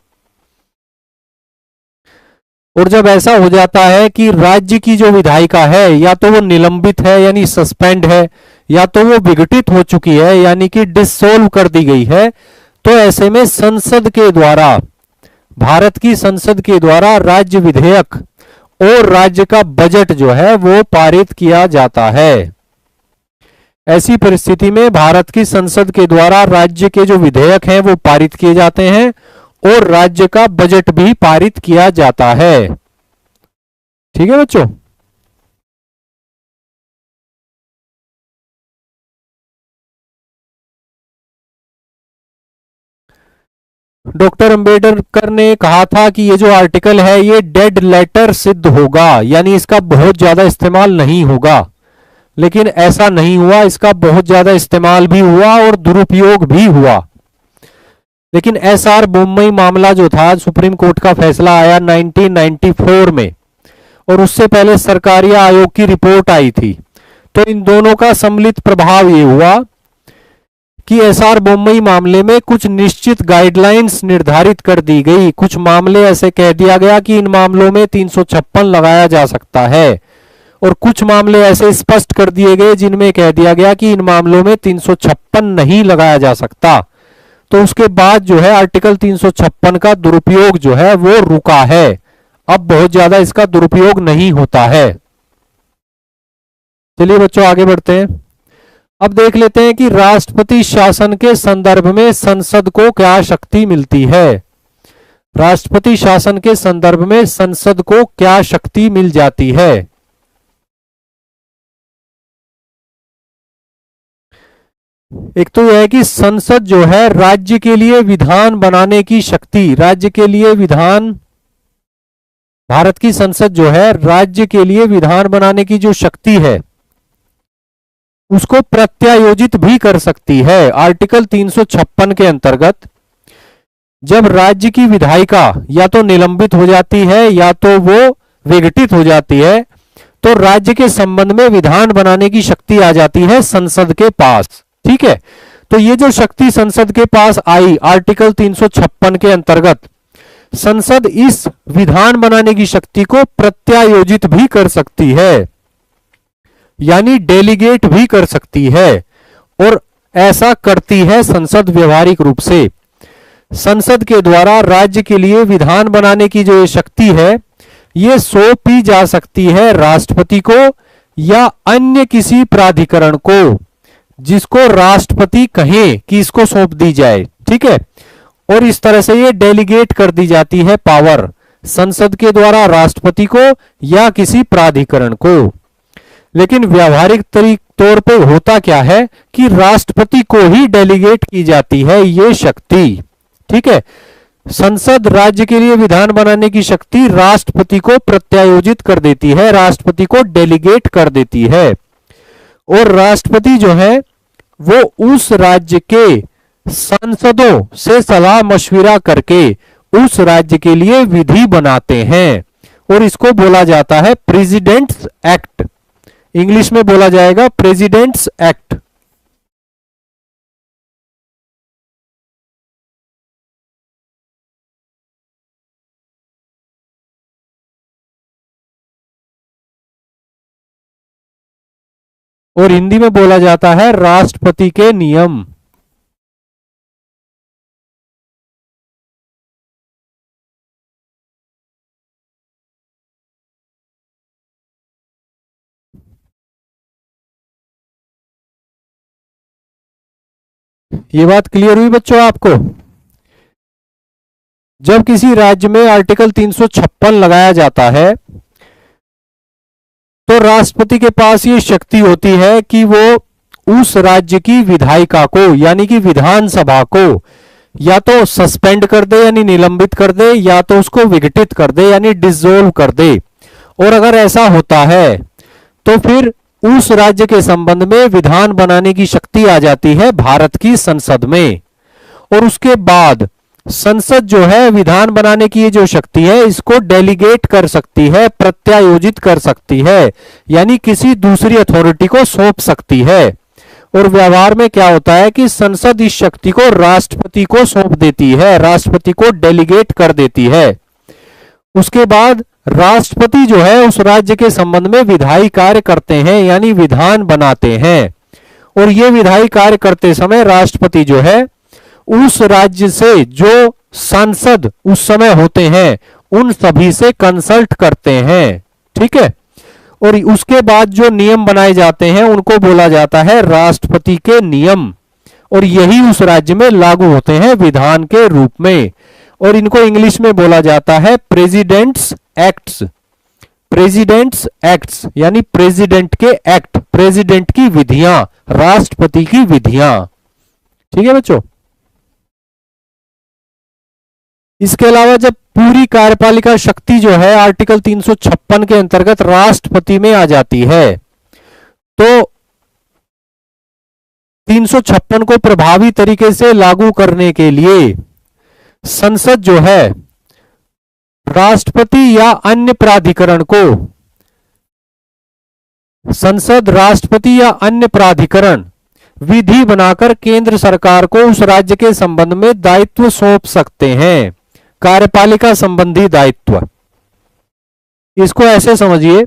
और जब ऐसा हो जाता है कि राज्य की जो विधायिका है या तो वो निलंबित है यानी सस्पेंड है, या तो वो विघटित हो चुकी है यानी कि डिसोल्व कर दी गई है, तो ऐसे में संसद के द्वारा, भारत की संसद के द्वारा राज्य विधेयक और राज्य का बजट जो है वो पारित किया जाता है। ऐसी परिस्थिति में भारत की संसद के द्वारा राज्य के जो विधेयक हैं वो पारित किए जाते हैं और राज्य का बजट भी पारित किया जाता है। ठीक है बच्चों। डॉक्टर अंबेडकर ने कहा था कि ये जो आर्टिकल है ये डेड लेटर सिद्ध होगा, यानी इसका बहुत ज्यादा इस्तेमाल नहीं होगा। लेकिन ऐसा नहीं हुआ, इसका बहुत ज्यादा इस्तेमाल भी हुआ और दुरुपयोग भी हुआ। लेकिन एसआर बोम्मई मामला जो था, सुप्रीम कोर्ट का फैसला आया 1994 में, और उससे पहले सरकारी आयोग की रिपोर्ट आई थी। तो इन दोनों का सम्मिलित प्रभाव ये हुआ कि एसआर बोम्मई मामले में कुछ निश्चित गाइडलाइंस निर्धारित कर दी गई। कुछ मामले ऐसे कह दिया गया कि इन मामलों में 356 लगाया जा सकता है, और कुछ मामले ऐसे स्पष्ट कर दिए गए जिनमें कह दिया गया कि इन मामलों में 356 नहीं लगाया जा सकता। तो उसके बाद जो है आर्टिकल 356 का दुरुपयोग जो है वो रुका है। अब बहुत ज्यादा इसका दुरुपयोग नहीं होता है। चलिए बच्चों आगे बढ़ते हैं। अब देख लेते हैं कि राष्ट्रपति शासन के संदर्भ में संसद को क्या शक्ति मिलती है। राष्ट्रपति शासन के संदर्भ में संसद को क्या शक्ति मिल जाती है। एक तो यह है कि संसद जो है राज्य के लिए विधान बनाने की शक्ति, राज्य के लिए विधान, भारत की संसद जो है राज्य के लिए विधान बनाने की जो शक्ति है उसको प्रत्यायोजित भी कर सकती है। आर्टिकल 356 के अंतर्गत जब राज्य की विधायिका या तो निलंबित हो जाती है या तो वो विघटित हो जाती है, तो राज्य के संबंध में विधान बनाने की शक्ति आ जाती है संसद के पास। ठीक है, तो ये जो शक्ति संसद के पास आई आर्टिकल 356 के अंतर्गत, संसद इस विधान बनाने की शक्ति को प्रत्यायोजित भी कर सकती है, यानी डेलीगेट भी कर सकती है, और ऐसा करती है संसद व्यवहारिक रूप से। संसद के द्वारा राज्य के लिए विधान बनाने की जो ये शक्ति है ये सौंपी जा सकती है राष्ट्रपति को या अन्य किसी प्राधिकरण को, जिसको राष्ट्रपति कहे कि इसको सौंप दी जाए। ठीक है, और इस तरह से ये डेलीगेट कर दी जाती है पावर संसद के द्वारा राष्ट्रपति को या किसी प्राधिकरण को। लेकिन व्यावहारिक तौर पे होता क्या है कि राष्ट्रपति को ही डेलीगेट की जाती है ये शक्ति। ठीक है, संसद राज्य के लिए विधान बनाने की शक्ति राष्ट्रपति को प्रत्यायोजित कर देती है, राष्ट्रपति को डेलीगेट कर देती है, और राष्ट्रपति जो है वो उस राज्य के सांसदों से सलाह मशविरा करके उस राज्य के लिए विधि बनाते हैं, और इसको बोला जाता है प्रेसिडेंट्स एक्ट। इंग्लिश में बोला जाएगा प्रेसिडेंट्स एक्ट। और हिंदी में बोला जाता है राष्ट्रपति के नियम। ये बात क्लियर हुई बच्चों आपको। जब किसी राज्य में आर्टिकल 356 लगाया जाता है तो राष्ट्रपति के पास ये शक्ति होती है कि वो उस राज्य की विधायिका को यानी कि विधानसभा को या तो सस्पेंड कर दे यानी निलंबित कर दे, या तो उसको विघटित कर दे यानी डिसॉल्व कर दे। और अगर ऐसा होता है तो फिर उस राज्य के संबंध में विधान बनाने की शक्ति आ जाती है भारत की संसद में, और उसके बाद संसद जो है विधान बनाने की ये जो शक्ति है इसको डेलीगेट कर सकती है, प्रत्यायोजित कर सकती है, यानी किसी दूसरी अथॉरिटी को सौंप सकती है। और व्यवहार में क्या होता है कि संसद इस शक्ति को राष्ट्रपति को सौंप देती है, राष्ट्रपति को डेलीगेट कर देती है। उसके बाद राष्ट्रपति जो है उस राज्य के संबंध में विधायी कार्य करते हैं, यानी विधान बनाते हैं। और ये विधायी कार्य करते समय राष्ट्रपति जो है उस राज्य से जो सांसद उस समय होते हैं उन सभी से कंसल्ट करते हैं, ठीक है। और उसके बाद जो नियम बनाए जाते हैं उनको बोला जाता है राष्ट्रपति के नियम, और यही उस राज्य में लागू होते हैं विधान के रूप में। और इनको इंग्लिश में बोला जाता है प्रेसिडेंट्स एक्ट्स। प्रेसिडेंट्स एक्ट्स यानी प्रेसिडेंट के एक्ट, प्रेसिडेंट की विधियां, राष्ट्रपति की विधियां, ठीक है बच्चों। इसके अलावा जब पूरी कार्यपालिका शक्ति जो है आर्टिकल 356 के अंतर्गत राष्ट्रपति में आ जाती है तो 356 को प्रभावी तरीके से लागू करने के लिए संसद जो है राष्ट्रपति या अन्य प्राधिकरण को, संसद राष्ट्रपति या अन्य प्राधिकरण विधि बनाकर केंद्र सरकार को उस राज्य के संबंध में दायित्व सौंप सकते हैं, कार्यपालिका संबंधी दायित्व। इसको ऐसे समझिए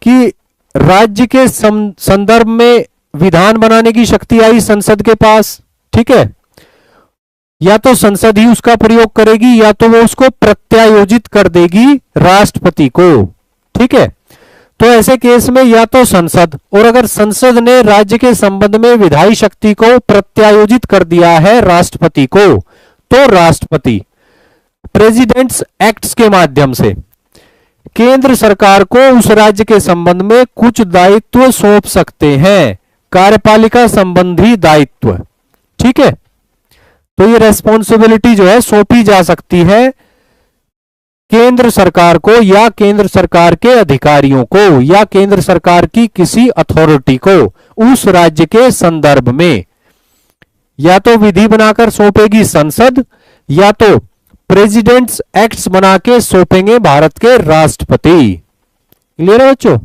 कि राज्य के संदर्भ में विधान बनाने की शक्ति आई संसद के पास, ठीक है। या तो संसद ही उसका प्रयोग करेगी या तो वो उसको प्रत्यायोजित कर देगी राष्ट्रपति को, ठीक है। तो ऐसे केस में या तो संसद, और अगर संसद ने राज्य के संबंध में विधायी शक्ति को प्रत्यायोजित कर दिया है राष्ट्रपति को, तो राष्ट्रपति प्रेसिडेंट्स एक्ट्स के माध्यम से केंद्र सरकार को उस राज्य के संबंध में कुछ दायित्व सौंप सकते हैं, कार्यपालिका संबंधी दायित्व, ठीक है। तो ये रेस्पॉन्सिबिलिटी जो है सौंपी जा सकती है केंद्र सरकार को या केंद्र सरकार के अधिकारियों को या केंद्र सरकार की किसी अथॉरिटी को उस राज्य के संदर्भ में। या तो विधि बनाकर सौंपेगी संसद या तो प्रेसिडेंट्स एक्ट्स बना के सौंपेंगे भारत के राष्ट्रपति। क्लियर है बच्चों?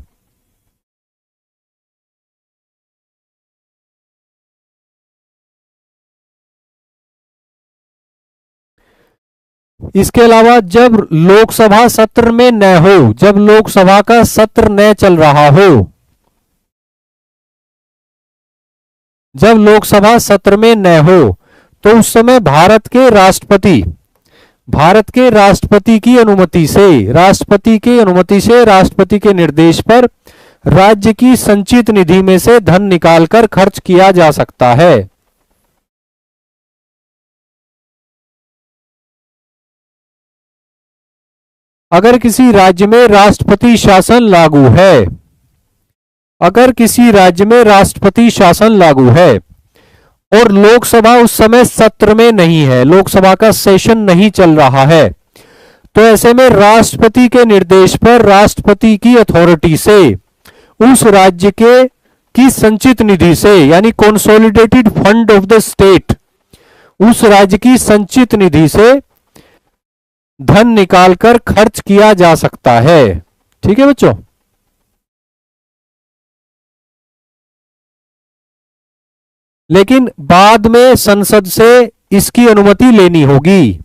इसके अलावा जब लोकसभा सत्र में न हो, जब लोकसभा का सत्र न चल रहा हो, जब लोकसभा सत्र में न हो तो उस समय भारत के राष्ट्रपति की अनुमति से, राष्ट्रपति के निर्देश पर राज्य की संचित निधि में से धन निकालकर खर्च किया जा सकता है। अगर किसी राज्य में राष्ट्रपति शासन लागू है, अगर किसी राज्य में राष्ट्रपति शासन लागू है और लोकसभा उस समय सत्र में नहीं है, लोकसभा का सेशन नहीं चल रहा है, तो ऐसे में राष्ट्रपति के निर्देश पर राष्ट्रपति की अथॉरिटी से उस राज्य के की संचित निधि से, यानी consolidated fund of the state, उस राज्य की संचित निधि से धन निकालकर खर्च किया जा सकता है। ठीक है बच्चों? लेकिन बाद में संसद से इसकी अनुमति लेनी होगी।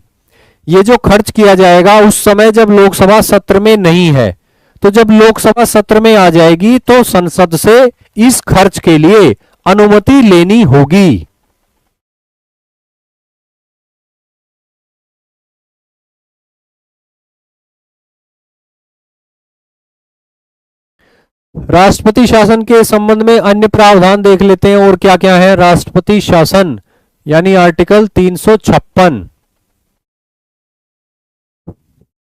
ये जो खर्च किया जाएगा उस समय जब लोकसभा सत्र में नहीं है, तो जब लोकसभा सत्र में आ जाएगी तो संसद से इस खर्च के लिए अनुमति लेनी होगी। राष्ट्रपति शासन के संबंध में अन्य प्रावधान देख लेते हैं और क्या क्या है। राष्ट्रपति शासन यानी आर्टिकल 356।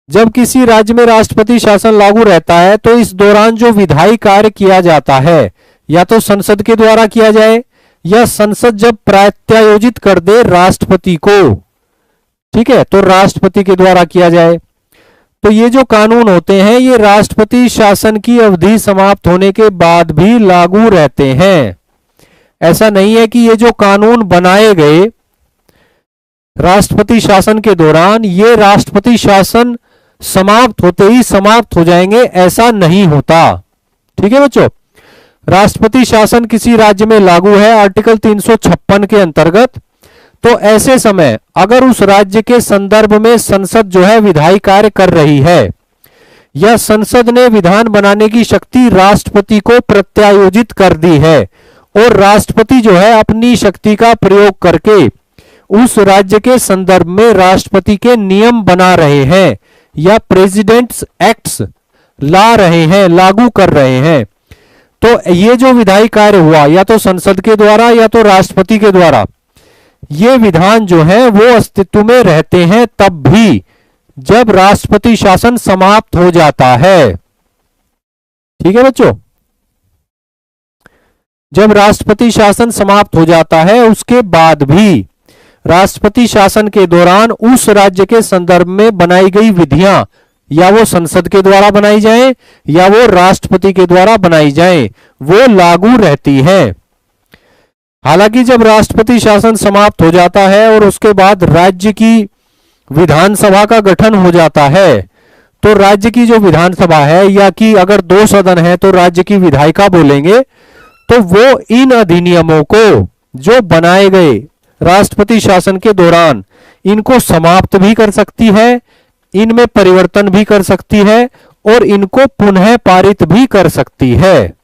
जब किसी राज्य में राष्ट्रपति शासन लागू रहता है तो इस दौरान जो विधायी कार्य किया जाता है या तो संसद के द्वारा किया जाए या संसद जब प्रत्यायोजित कर दे राष्ट्रपति को, ठीक है, तो राष्ट्रपति के द्वारा किया जाए। तो ये जो कानून होते हैं ये राष्ट्रपति शासन की अवधि समाप्त होने के बाद भी लागू रहते हैं। ऐसा नहीं है कि ये जो कानून बनाए गए राष्ट्रपति शासन के दौरान ये राष्ट्रपति शासन समाप्त होते ही समाप्त हो जाएंगे, ऐसा नहीं होता। ठीक है बच्चों, राष्ट्रपति शासन किसी राज्य में लागू है आर्टिकल 356 के अंतर्गत, तो ऐसे समय अगर उस राज्य के संदर्भ में संसद जो है विधायी कार्य कर रही है या संसद ने विधान बनाने की शक्ति राष्ट्रपति को प्रत्यायोजित कर दी है और राष्ट्रपति जो है अपनी शक्ति का प्रयोग करके उस राज्य के संदर्भ में राष्ट्रपति के नियम बना रहे हैं या प्रेसिडेंट्स एक्ट्स ला रहे हैं, लागू कर रहे हैं, तो ये जो विधायी कार्य हुआ या तो संसद के द्वारा या तो राष्ट्रपति के द्वारा, ये विधान जो है वो अस्तित्व में रहते हैं तब भी जब राष्ट्रपति शासन समाप्त हो जाता है। ठीक है बच्चों, जब राष्ट्रपति शासन समाप्त हो जाता है उसके बाद भी राष्ट्रपति शासन के दौरान उस राज्य के संदर्भ में बनाई गई विधियां या वो संसद के द्वारा बनाई जाए या वो राष्ट्रपति के द्वारा बनाई जाए, वो लागू रहती है। हालांकि जब राष्ट्रपति शासन समाप्त हो जाता है और उसके बाद राज्य की विधानसभा का गठन हो जाता है, तो राज्य की जो विधानसभा है या कि अगर 2 सदन है तो राज्य की विधायिका बोलेंगे, तो वो इन अधिनियमों को जो बनाए गए राष्ट्रपति शासन के दौरान इनको समाप्त भी कर सकती है, इनमें परिवर्तन भी कर सकती है और इनको पुनः पारित भी कर सकती है।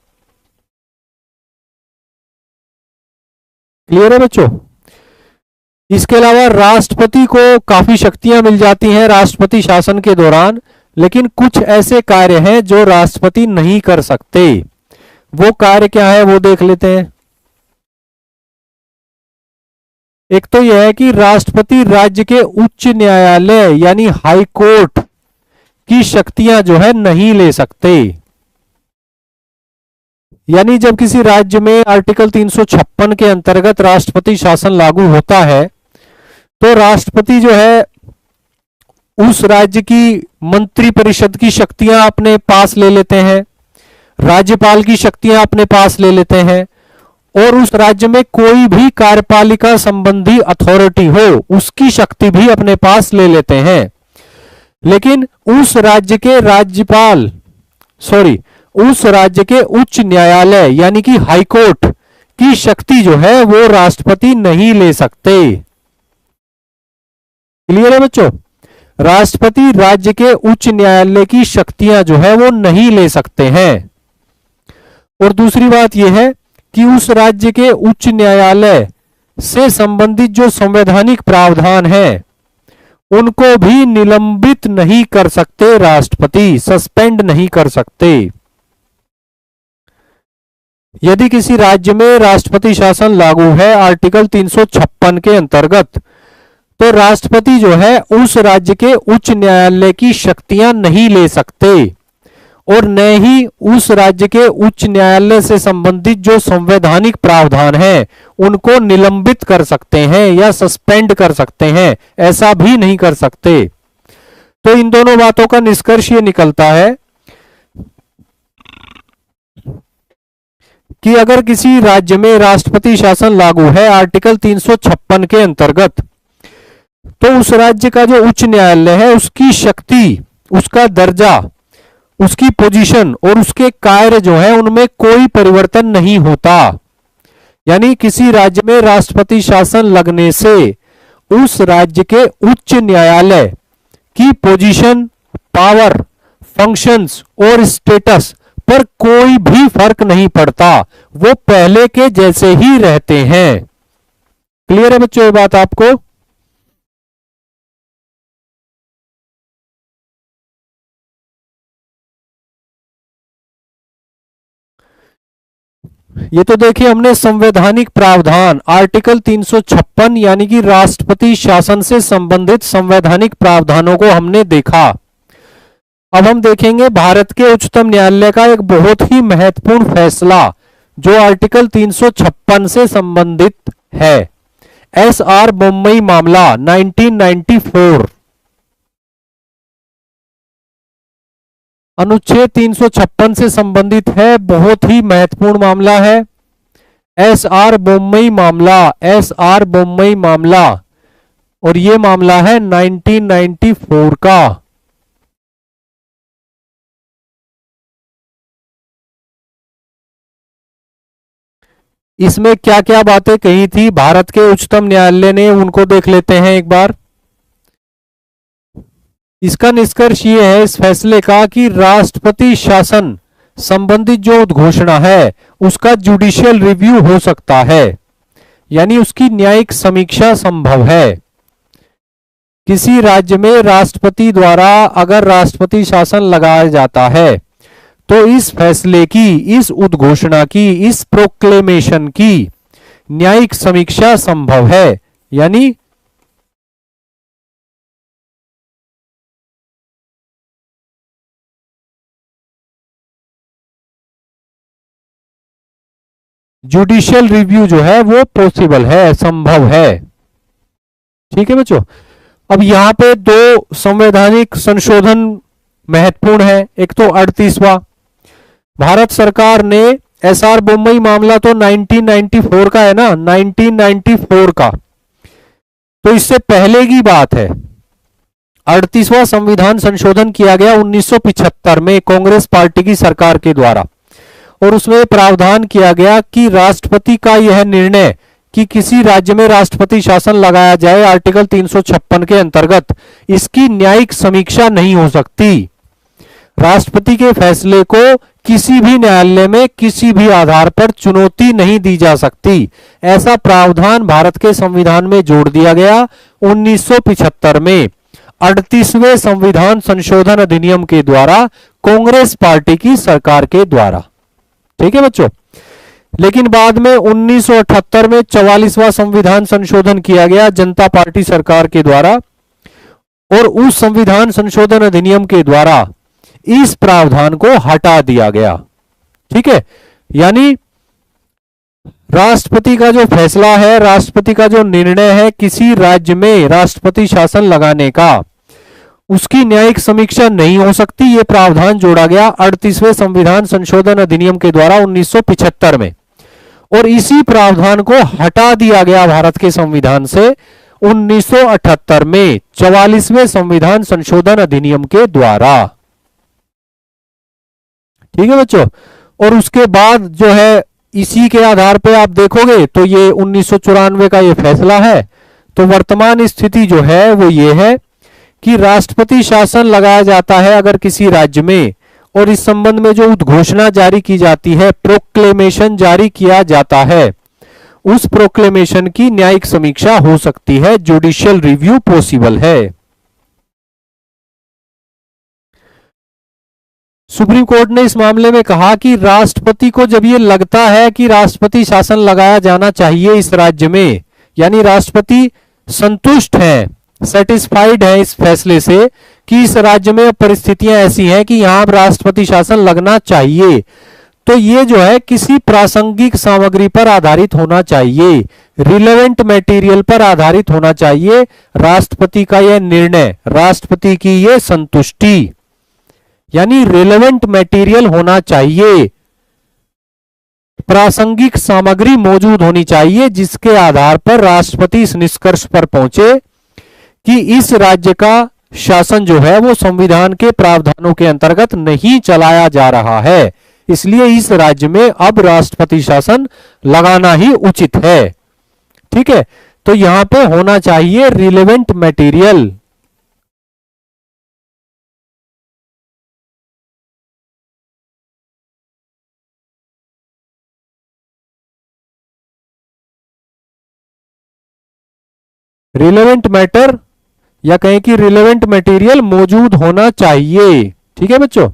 क्लियर है बच्चों? इसके अलावा राष्ट्रपति को काफी शक्तियां मिल जाती हैं राष्ट्रपति शासन के दौरान, लेकिन कुछ ऐसे कार्य हैं जो राष्ट्रपति नहीं कर सकते। वो कार्य क्या है वो देख लेते हैं। एक तो यह है कि राष्ट्रपति राज्य के उच्च न्यायालय यानी हाई कोर्ट की शक्तियां जो है नहीं ले सकते। यानी जब किसी राज्य में आर्टिकल 356 के अंतर्गत राष्ट्रपति शासन लागू होता है तो राष्ट्रपति जो है उस राज्य की मंत्री परिषद की शक्तियां अपने पास ले लेते हैं, राज्यपाल की शक्तियां अपने पास ले लेते हैं और उस राज्य में कोई भी कार्यपालिका संबंधी अथॉरिटी हो उसकी शक्ति भी अपने पास ले लेते हैं। लेकिन उस राज्य के राज्यपाल उस राज्य के उच्च न्यायालय यानी कि हाई कोर्ट की शक्ति जो है वो राष्ट्रपति नहीं ले सकते। क्लियर है बच्चों? राष्ट्रपति राज्य के उच्च न्यायालय की शक्तियां जो है वो नहीं ले सकते हैं। और दूसरी बात यह है कि उस राज्य के उच्च न्यायालय से संबंधित जो संवैधानिक प्रावधान हैं उनको भी निलंबित नहीं कर सकते राष्ट्रपति, सस्पेंड नहीं कर सकते। यदि किसी राज्य में राष्ट्रपति शासन लागू है आर्टिकल 356 के अंतर्गत, तो राष्ट्रपति जो है उस राज्य के उच्च न्यायालय की शक्तियां नहीं ले सकते और न ही उस राज्य के उच्च न्यायालय से संबंधित जो संवैधानिक प्रावधान हैं उनको निलंबित कर सकते हैं या सस्पेंड कर सकते हैं, ऐसा भी नहीं कर सकते। तो इन दोनों बातों का निष्कर्ष ये निकलता है कि अगर किसी राज्य में राष्ट्रपति शासन लागू है आर्टिकल 356 के अंतर्गत, तो उस राज्य का जो उच्च न्यायालय है उसकी शक्ति, उसका दर्जा, उसकी पोजीशन और उसके कार्य जो है उनमें कोई परिवर्तन नहीं होता। यानी किसी राज्य में राष्ट्रपति शासन लगने से उस राज्य के उच्च न्यायालय की पोजीशन, पावर, फंक्शंस और स्टेटस पर कोई भी फर्क नहीं पड़ता, वो पहले के जैसे ही रहते हैं। क्लियर है बच्चों ये बात आपको? ये तो देखिए हमने संवैधानिक प्रावधान आर्टिकल 356 यानी कि राष्ट्रपति शासन से संबंधित संवैधानिक प्रावधानों को हमने देखा। अब हम देखेंगे भारत के उच्चतम न्यायालय का एक बहुत ही महत्वपूर्ण फैसला जो आर्टिकल 356 से संबंधित है। एसआर बोम्मई मामला 1994। अनुच्छेद 356 से संबंधित है, बहुत ही महत्वपूर्ण मामला है। एसआर बोम्मई मामला और ये मामला है 1994 का। इसमें क्या क्या बातें कही थी भारत के उच्चतम न्यायालय ने, उनको देख लेते हैं एक बार। इसका निष्कर्ष ये है इस फैसले का कि राष्ट्रपति शासन संबंधित जो उद्घोषणा है उसका जुडिशियल रिव्यू हो सकता है, यानी उसकी न्यायिक समीक्षा संभव है। किसी राज्य में राष्ट्रपति द्वारा अगर राष्ट्रपति शासन लगाया जाता है तो इस फैसले की, इस उद्घोषणा की, इस प्रोक्लेमेशन की न्यायिक समीक्षा संभव है, यानी जुडिशियल रिव्यू जो है वो पॉसिबल है, संभव है। ठीक है बच्चों, अब यहां पे दो संवैधानिक संशोधन महत्वपूर्ण है। एक तो 38वां, भारत सरकार ने एसआर बोम्मई मामला तो 1994 का है ना, 1994 का, तो इससे पहले की बात है। 38वां संविधान संशोधन किया गया 1975 में कांग्रेस पार्टी की सरकार के द्वारा, और उसमें प्रावधान किया गया कि राष्ट्रपति का यह निर्णय कि किसी राज्य में राष्ट्रपति शासन लगाया जाए, आर्टिकल 356 के अंतर्गत इसकी न्यायिक समीक्षा नहीं हो सकती। राष्ट्रपति के फैसले को किसी भी न्यायालय में किसी भी आधार पर चुनौती नहीं दी जा सकती, ऐसा प्रावधान भारत के संविधान में जोड़ दिया गया 1975 में 38वें संविधान संशोधन अधिनियम के द्वारा, कांग्रेस पार्टी की सरकार के द्वारा। ठीक है बच्चों, लेकिन बाद में 1978 में 44वां संविधान संशोधन किया गया जनता पार्टी सरकार के द्वारा, और उस संविधान संशोधन अधिनियम के द्वारा इस प्रावधान को हटा दिया गया। ठीक है, यानी राष्ट्रपति का जो फैसला है, राष्ट्रपति का जो निर्णय है किसी राज्य में राष्ट्रपति शासन लगाने का, उसकी न्यायिक समीक्षा नहीं हो सकती। यह प्रावधान जोड़ा गया 38वें संविधान संशोधन अधिनियम के द्वारा 1975 में, और इसी प्रावधान को हटा दिया गया भारत के संविधान से 1978 में 44वें संविधान संशोधन अधिनियम के द्वारा। ठीक है बच्चों, और उसके बाद जो है इसी के आधार पे आप देखोगे तो ये 1994 का ये फैसला है। तो वर्तमान स्थिति जो है वो ये है कि राष्ट्रपति शासन लगाया जाता है अगर किसी राज्य में, और इस संबंध में जो उद्घोषणा जारी की जाती है, प्रोक्लेमेशन जारी किया जाता है, उस प्रोक्लेमेशन की न्यायिक समीक्षा हो सकती है, जुडिशियल रिव्यू पॉसिबल है। सुप्रीम कोर्ट ने इस मामले में कहा कि राष्ट्रपति को जब ये लगता है कि राष्ट्रपति शासन लगाया जाना चाहिए इस राज्य में, यानी राष्ट्रपति संतुष्ट हैं, सेटिस्फाइड है इस फैसले से कि इस राज्य में परिस्थितियां ऐसी हैं कि यहां राष्ट्रपति शासन लगना चाहिए, तो ये जो है किसी प्रासंगिक सामग्री पर आधारित होना चाहिए, रिलेवेंट मटेरियल पर आधारित होना चाहिए राष्ट्रपति का यह निर्णय, राष्ट्रपति की यह संतुष्टि, यानी रिलेवेंट मटेरियल होना चाहिए, प्रासंगिक सामग्री मौजूद होनी चाहिए जिसके आधार पर राष्ट्रपति इस निष्कर्ष पर पहुंचे कि इस राज्य का शासन जो है वो संविधान के प्रावधानों के अंतर्गत नहीं चलाया जा रहा है, इसलिए इस राज्य में अब राष्ट्रपति शासन लगाना ही उचित है। ठीक है, तो यहां पे होना चाहिए रिलेवेंट मटेरियल। रिलेवेंट मैटर या कहें कि रिलेवेंट मटेरियल मौजूद होना चाहिए। ठीक है बच्चों,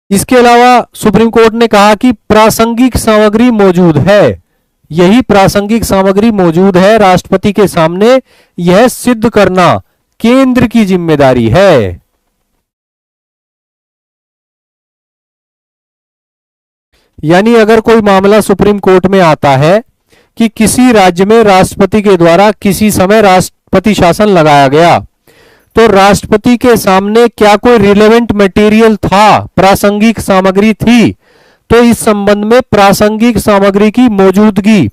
इसके अलावा सुप्रीम कोर्ट ने कहा कि प्रासंगिक सामग्री मौजूद है, यही प्रासंगिक सामग्री मौजूद है राष्ट्रपति के सामने, यह सिद्ध करना केंद्र की जिम्मेदारी है। यानी अगर कोई मामला सुप्रीम कोर्ट में आता है कि किसी राज्य में राष्ट्रपति के द्वारा किसी समय राष्ट्रपति शासन लगाया गया, तो राष्ट्रपति के सामने क्या कोई रिलेवेंट मटेरियल था, प्रासंगिक सामग्री थी, तो इस संबंध में प्रासंगिक सामग्री की मौजूदगी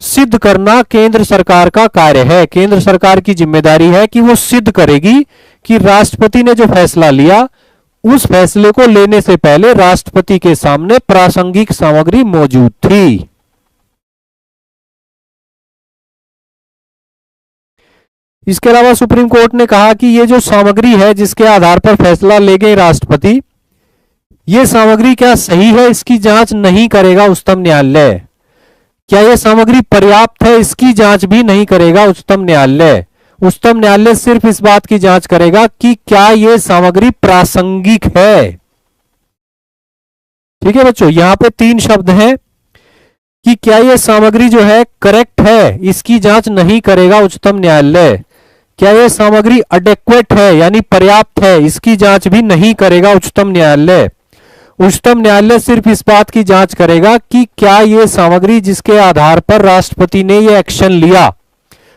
सिद्ध करना केंद्र सरकार का कार्य है। केंद्र सरकार की जिम्मेदारी है कि वो सिद्ध करेगी कि राष्ट्रपति ने जो फैसला लिया उस फैसले को लेने से पहले राष्ट्रपति के सामने प्रासंगिक सामग्री मौजूद थी। इसके अलावा सुप्रीम कोर्ट ने कहा कि ये जो सामग्री है जिसके आधार पर फैसला ले गए राष्ट्रपति, ये सामग्री क्या सही है इसकी जांच नहीं करेगा उच्चतम न्यायालय। क्या यह सामग्री पर्याप्त है इसकी जांच भी नहीं करेगा उच्चतम न्यायालय। उच्चतम न्यायालय सिर्फ इस बात की जांच करेगा कि क्या यह सामग्री प्रासंगिक है। ठीक है बच्चों, यहां पे 3 शब्द हैं कि क्या यह सामग्री जो है करेक्ट है, इसकी जांच नहीं करेगा उच्चतम न्यायालय। क्या यह सामग्री एडेक्वेट है यानी पर्याप्त है, इसकी जांच भी नहीं करेगा उच्चतम न्यायालय। उच्चतम न्यायालय सिर्फ इस बात की जांच करेगा कि क्या यह सामग्री जिसके आधार पर राष्ट्रपति ने यह एक्शन लिया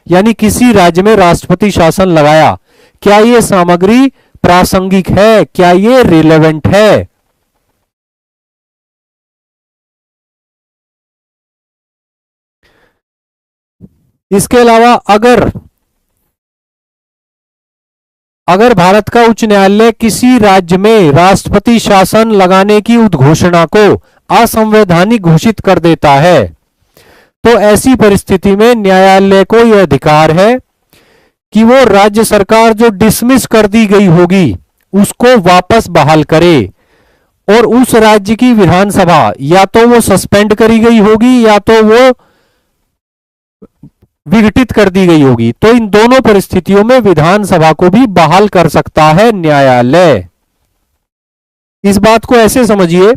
यानी किसी राज्य में राष्ट्रपति शासन लगाया, क्या यह सामग्री प्रासंगिक है, क्या यह रिलेवेंट है। इसके अलावा अगर भारत का उच्च न्यायालय किसी राज्य में राष्ट्रपति शासन लगाने की उद्घोषणा को असंवैधानिक घोषित कर देता है तो ऐसी परिस्थिति में न्यायालय को यह अधिकार है कि वो राज्य सरकार जो डिसमिस कर दी गई होगी उसको वापस बहाल करे और उस राज्य की विधानसभा या तो वो सस्पेंड करी गई होगी या तो वो विघटित कर दी गई होगी। तो इन दोनों परिस्थितियों में विधानसभा को भी बहाल कर सकता है न्यायालय। इस बात को ऐसे समझिए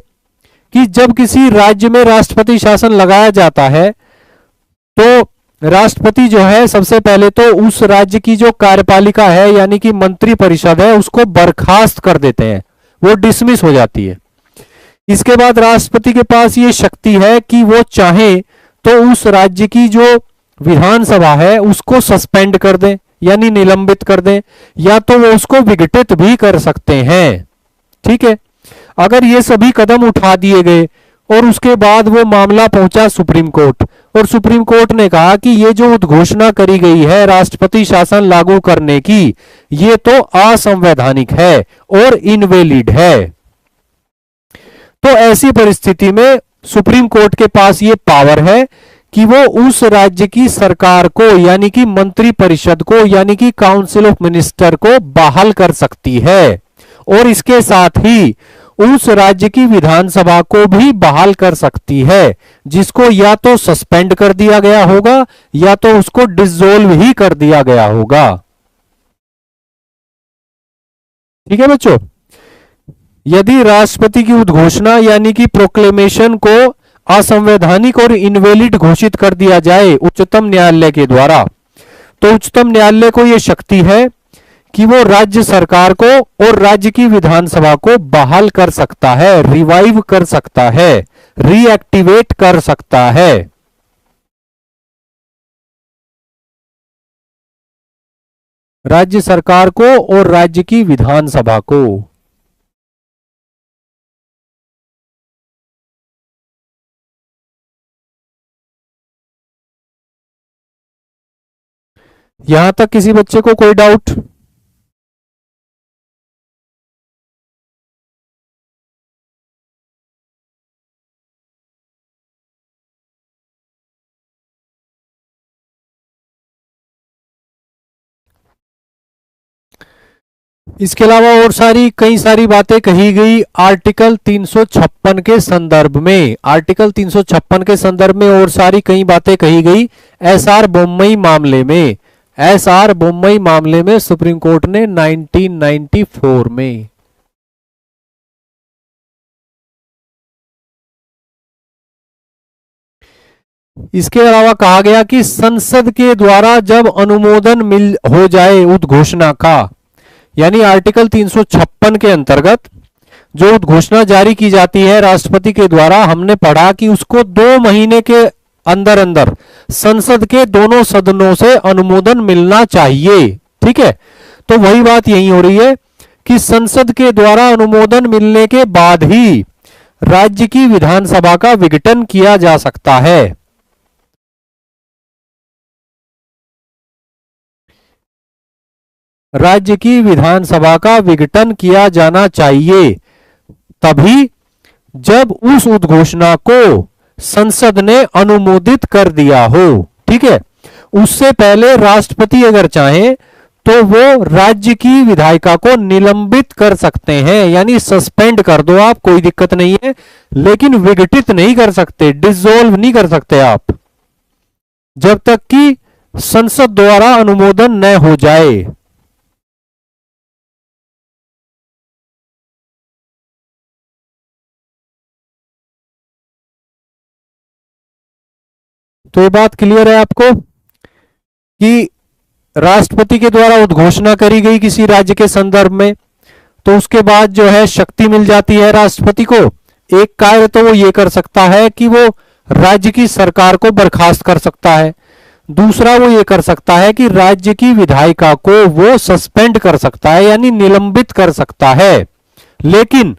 कि जब किसी राज्य में राष्ट्रपति शासन लगाया जाता है तो राष्ट्रपति जो है सबसे पहले तो उस राज्य की जो कार्यपालिका है यानी कि मंत्री परिषद है उसको बर्खास्त कर देते हैं, वो डिसमिस हो जाती है। इसके बाद राष्ट्रपति के पास ये शक्ति है कि वो चाहे तो उस राज्य की जो विधानसभा है उसको सस्पेंड कर दें यानी निलंबित कर दें या तो वो उसको विघटित भी कर सकते हैं। ठीक है, अगर ये सभी कदम उठा दिए गए और उसके बाद वो मामला पहुंचा सुप्रीम कोर्ट और सुप्रीम कोर्ट ने कहा कि ये जो उद्घोषणा करी गई है राष्ट्रपति शासन लागू करने की ये तो असंवैधानिक है और इनवैलिड है, तो ऐसी परिस्थिति में सुप्रीम कोर्ट के पास ये पावर है कि वो उस राज्य की सरकार को यानी कि मंत्री परिषद को यानी कि काउंसिल ऑफ मिनिस्टर को बहाल कर सकती है और इसके साथ ही उस राज्य की विधानसभा को भी बहाल कर सकती है जिसको या तो सस्पेंड कर दिया गया होगा या तो उसको डिसॉल्व ही कर दिया गया होगा। ठीक है बच्चों, यदि राष्ट्रपति की उद्घोषणा यानी कि प्रोक्लेमेशन को असंवैधानिक और इनवैलिड घोषित कर दिया जाए उच्चतम न्यायालय के द्वारा तो उच्चतम न्यायालय को यह शक्ति है कि वो राज्य सरकार को और राज्य की विधानसभा को बहाल कर सकता है, रिवाइव कर सकता है, रीएक्टिवेट कर सकता है। राज्य सरकार को और राज्य की विधानसभा को। यहां तक किसी बच्चे को कोई डाउट? इसके अलावा और कई सारी बातें कही गई आर्टिकल 356 के संदर्भ में। आर्टिकल 356 के संदर्भ में और कई बातें कही गई एसआर बोम्मई मामले में। एसआर बोम्मई मामले में सुप्रीम कोर्ट ने 1994 में। इसके अलावा कहा गया कि संसद के द्वारा जब अनुमोदन मिल हो जाए उद्घोषणा का यानी आर्टिकल 356 के अंतर्गत जो उद्घोषणा जारी की जाती है राष्ट्रपति के द्वारा, हमने पढ़ा कि उसको 2 महीने के अंदर अंदर संसद के दोनों सदनों से अनुमोदन मिलना चाहिए। ठीक है, तो वही बात यही हो रही है कि संसद के द्वारा अनुमोदन मिलने के बाद ही राज्य की विधानसभा का विघटन किया जा सकता है। राज्य की विधानसभा का विघटन किया जाना चाहिए तभी जब उस उद्घोषणा को संसद ने अनुमोदित कर दिया हो। ठीक है, उससे पहले राष्ट्रपति अगर चाहे तो वो राज्य की विधायिका को निलंबित कर सकते हैं, यानी सस्पेंड कर दो आप, कोई दिक्कत नहीं है, लेकिन विघटित नहीं कर सकते, डिसॉल्व नहीं कर सकते आप, जब तक कि संसद द्वारा अनुमोदन न हो जाए। तो ये बात क्लियर है आपको कि राष्ट्रपति के द्वारा उद्घोषणा करी गई किसी राज्य के संदर्भ में, तो उसके बाद जो है शक्ति मिल जाती है राष्ट्रपति को। एक कार्य तो वो ये कर सकता है कि वो राज्य की सरकार को बर्खास्त कर सकता है, दूसरा वो ये कर सकता है कि राज्य की विधायिका को वो सस्पेंड कर सकता है, यानी निलंबित कर सकता है। लेकिन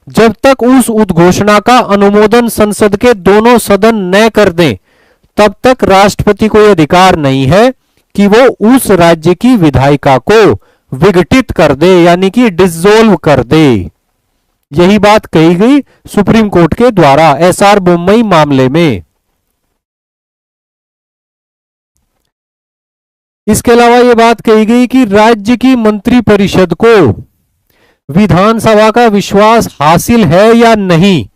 जब तक उस उद्घोषणा का अनुमोदन संसद के दोनों सदन न कर दें, तब तक राष्ट्रपति को यह अधिकार नहीं है कि वो उस राज्य की विधायिका को विघटित कर दे, यानी कि डिसॉल्व कर दे। यही बात कही गई सुप्रीम कोर्ट के द्वारा एसआर बोम्मई मामले में। इसके अलावा यह बात कही गई कि राज्य की मंत्रिपरिषद को विधानसभा का विश्वास हासिल है या नहीं,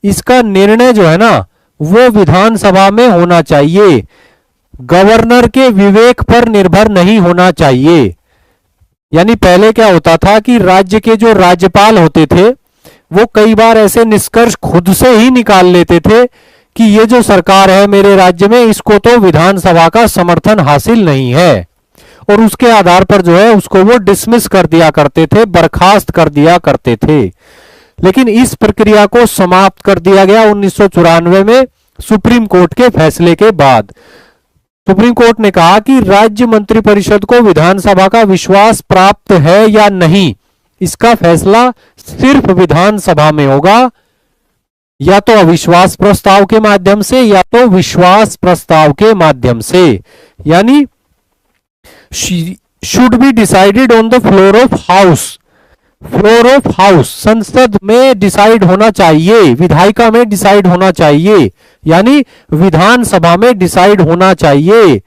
इसका निर्णय जो है ना वो विधानसभा में होना चाहिए, गवर्नर के विवेक पर निर्भर नहीं होना चाहिए। यानी पहले क्या होता था कि राज्य के जो राज्यपाल होते थे वो कई बार ऐसे निष्कर्ष खुद से ही निकाल लेते थे कि ये जो सरकार है मेरे राज्य में, इसको तो विधानसभा का समर्थन हासिल नहीं है, और उसके आधार पर जो है उसको वो डिसमिस कर दिया करते थे, बर्खास्त कर दिया करते थे। लेकिन इस प्रक्रिया को समाप्त कर दिया गया 1994 में सुप्रीम कोर्ट के फैसले के बाद। सुप्रीम कोर्ट ने कहा कि राज्य मंत्रिपरिषद को विधानसभा का विश्वास प्राप्त है या नहीं, इसका फैसला सिर्फ विधानसभा में होगा, या तो अविश्वास प्रस्ताव के माध्यम से या तो विश्वास प्रस्ताव के माध्यम से। यानी should be decided on the floor of house, floor of house संसद में डिसाइड होना चाहिए, विधायिका में डिसाइड होना चाहिए, यानी विधानसभा में डिसाइड होना चाहिए।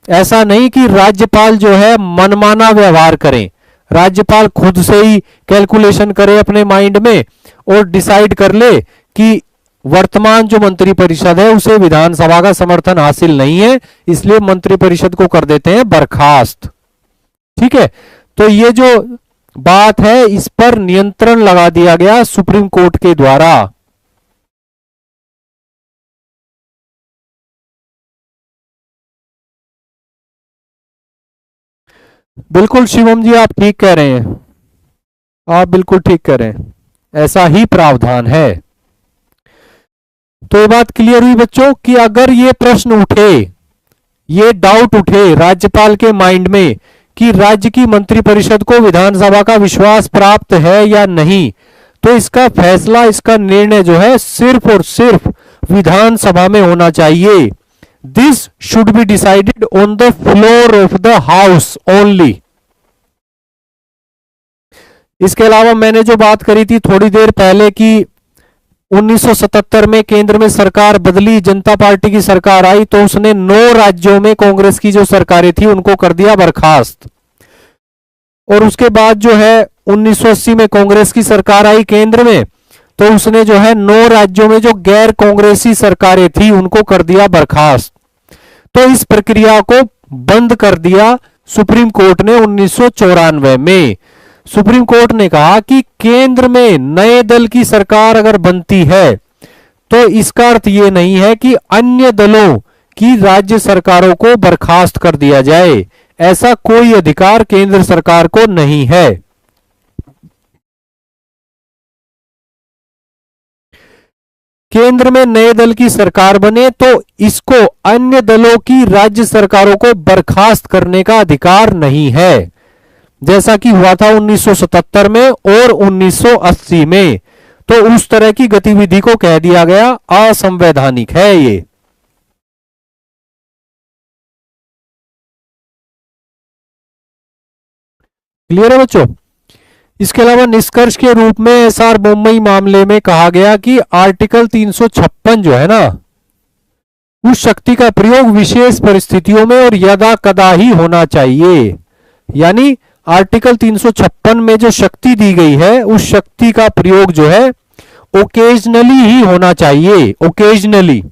ऐसा नहीं कि राज्यपाल जो है मनमाना व्यवहार करें, राज्यपाल खुद से ही कैलकुलेशन करे अपने माइंड में और डिसाइड कर ले कि वर्तमान जो मंत्रिपरिषद है उसे विधानसभा का समर्थन हासिल नहीं है, इसलिए मंत्रिपरिषद को कर देते हैं बर्खास्त। ठीक है, तो ये जो बात है इस पर नियंत्रण लगा दिया गया सुप्रीम कोर्ट के द्वारा। बिल्कुल शिवम जी, आप ठीक कह रहे हैं, आप बिल्कुल ठीक कह रहे हैं, ऐसा ही प्रावधान है। तो ये बात क्लियर हुई बच्चों कि अगर ये प्रश्न उठे, ये डाउट उठे राज्यपाल के माइंड में कि राज्य की मंत्रिपरिषद को विधानसभा का विश्वास प्राप्त है या नहीं, तो इसका फैसला, इसका निर्णय जो है सिर्फ और सिर्फ विधानसभा में होना चाहिए। This should be decided on the floor of the house only. इसके अलावा मैंने जो बात करी थी थोड़ी देर पहले कि 1977 में केंद्र में सरकार बदली, जनता पार्टी की सरकार आई, तो उसने 9 राज्यों में कांग्रेस की जो सरकारें थी उनको कर दिया बर्खास्त। और उसके बाद जो है 1980 में कांग्रेस की सरकार आई केंद्र में, तो उसने जो है 9 राज्यों में जो गैर कांग्रेसी सरकारें थी उनको कर दिया बर्खास्त। तो इस प्रक्रिया को बंद कर दिया सुप्रीम कोर्ट ने 1994 में। सुप्रीम कोर्ट ने कहा कि केंद्र में नए दल की सरकार अगर बनती है तो इसका अर्थ यह नहीं है कि अन्य दलों की राज्य सरकारों को बर्खास्त कर दिया जाए, ऐसा कोई अधिकार केंद्र सरकार को नहीं है। केंद्र में नए दल की सरकार बने तो इसको अन्य दलों की राज्य सरकारों को बर्खास्त करने का अधिकार नहीं है, जैसा कि हुआ था 1977 में और 1980 में। तो उस तरह की गतिविधि को कह दिया गया असंवैधानिक है ये। क्लियर है बच्चों। इसके अलावा निष्कर्ष के रूप में एसआर मुंबई मामले में कहा गया कि आर्टिकल 356 जो है ना, उस शक्ति का प्रयोग विशेष परिस्थितियों में और यदा कदा ही होना चाहिए। यानी आर्टिकल 356 में जो शक्ति दी गई है, उस शक्ति का प्रयोग जो है ओकेजनली ही होना चाहिए, ओकेजनली,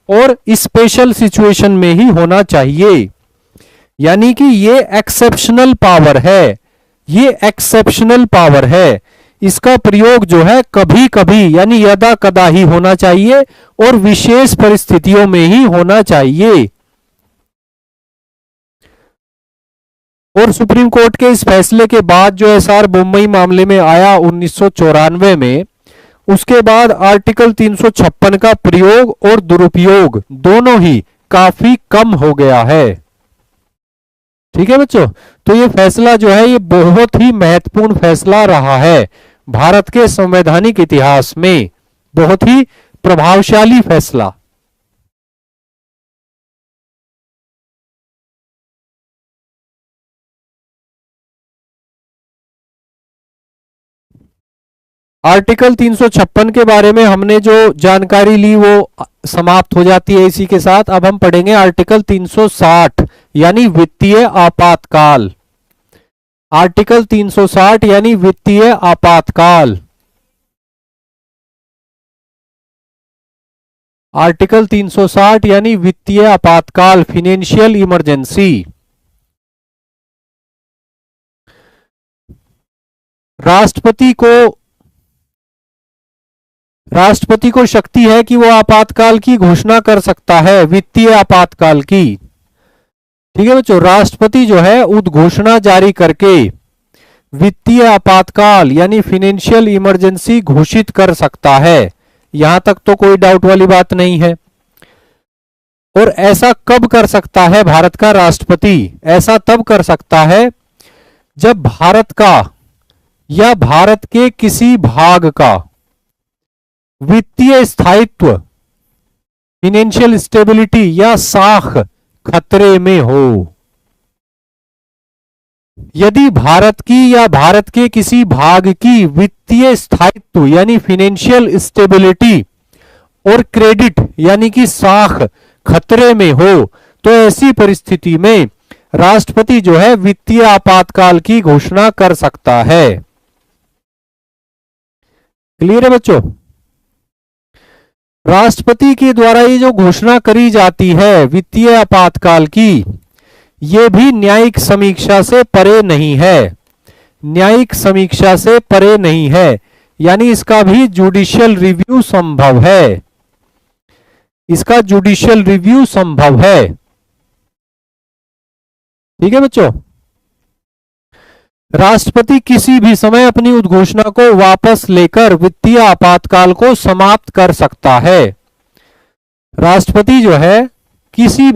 और स्पेशल सिचुएशन में ही होना चाहिए। यानी कि ये एक्सेप्शनल पावर है, ये एक्सेप्शनल पावर है। इसका प्रयोग जो है कभी कभी यानी यदा कदा ही होना चाहिए और विशेष परिस्थितियों में ही होना चाहिए। और सुप्रीम कोर्ट के इस फैसले के बाद जो एसआर मुंबई मामले में आया 1994 में, उसके बाद आर्टिकल 356 का प्रयोग और दुरुपयोग दोनों ही काफी कम हो गया है। ठीक है बच्चों, तो ये फैसला जो है ये बहुत ही महत्वपूर्ण फैसला रहा है भारत के संवैधानिक इतिहास में, बहुत ही प्रभावशाली फैसला। आर्टिकल 356 के बारे में हमने जो जानकारी ली वो समाप्त हो जाती है इसी के साथ। अब हम पढ़ेंगे आर्टिकल 360 यानी वित्तीय आपातकाल। आर्टिकल 360 यानी वित्तीय आपातकाल। आर्टिकल 360 यानी वित्तीय आपातकाल, फाइनेंशियल इमरजेंसी। राष्ट्रपति को शक्ति है कि वो आपातकाल की घोषणा कर सकता है, वित्तीय आपातकाल की। ठीक है बच्चों, राष्ट्रपति जो है उद्घोषणा जारी करके वित्तीय आपातकाल यानी फाइनेंशियल इमरजेंसी घोषित कर सकता है। यहां तक तो कोई डाउट वाली बात नहीं है। और ऐसा कब कर सकता है भारत का राष्ट्रपति? ऐसा तब कर सकता है जब भारत का या भारत के किसी भाग का वित्तीय स्थायित्व, फाइनेंशियल स्टेबिलिटी या साख खतरे में हो। यदि भारत की या भारत के किसी भाग की वित्तीय स्थायित्व यानी फाइनेंशियल स्टेबिलिटी और क्रेडिट यानी कि साख खतरे में हो, तो ऐसी परिस्थिति में राष्ट्रपति जो है वित्तीय आपातकाल की घोषणा कर सकता है। क्लियर है बच्चों? राष्ट्रपति के द्वारा ये जो घोषणा करी जाती है वित्तीय आपातकाल की, ये भी न्यायिक समीक्षा से परे नहीं है, न्यायिक समीक्षा से परे नहीं है। यानी इसका भी जुडिशियल रिव्यू संभव है, इसका जुडिशियल रिव्यू संभव है। ठीक है बच्चों, राष्ट्रपति किसी भी समय अपनी उद्घोषणा को वापस लेकर वित्तीय आपातकाल को समाप्त कर सकता है। राष्ट्रपति जो है किसी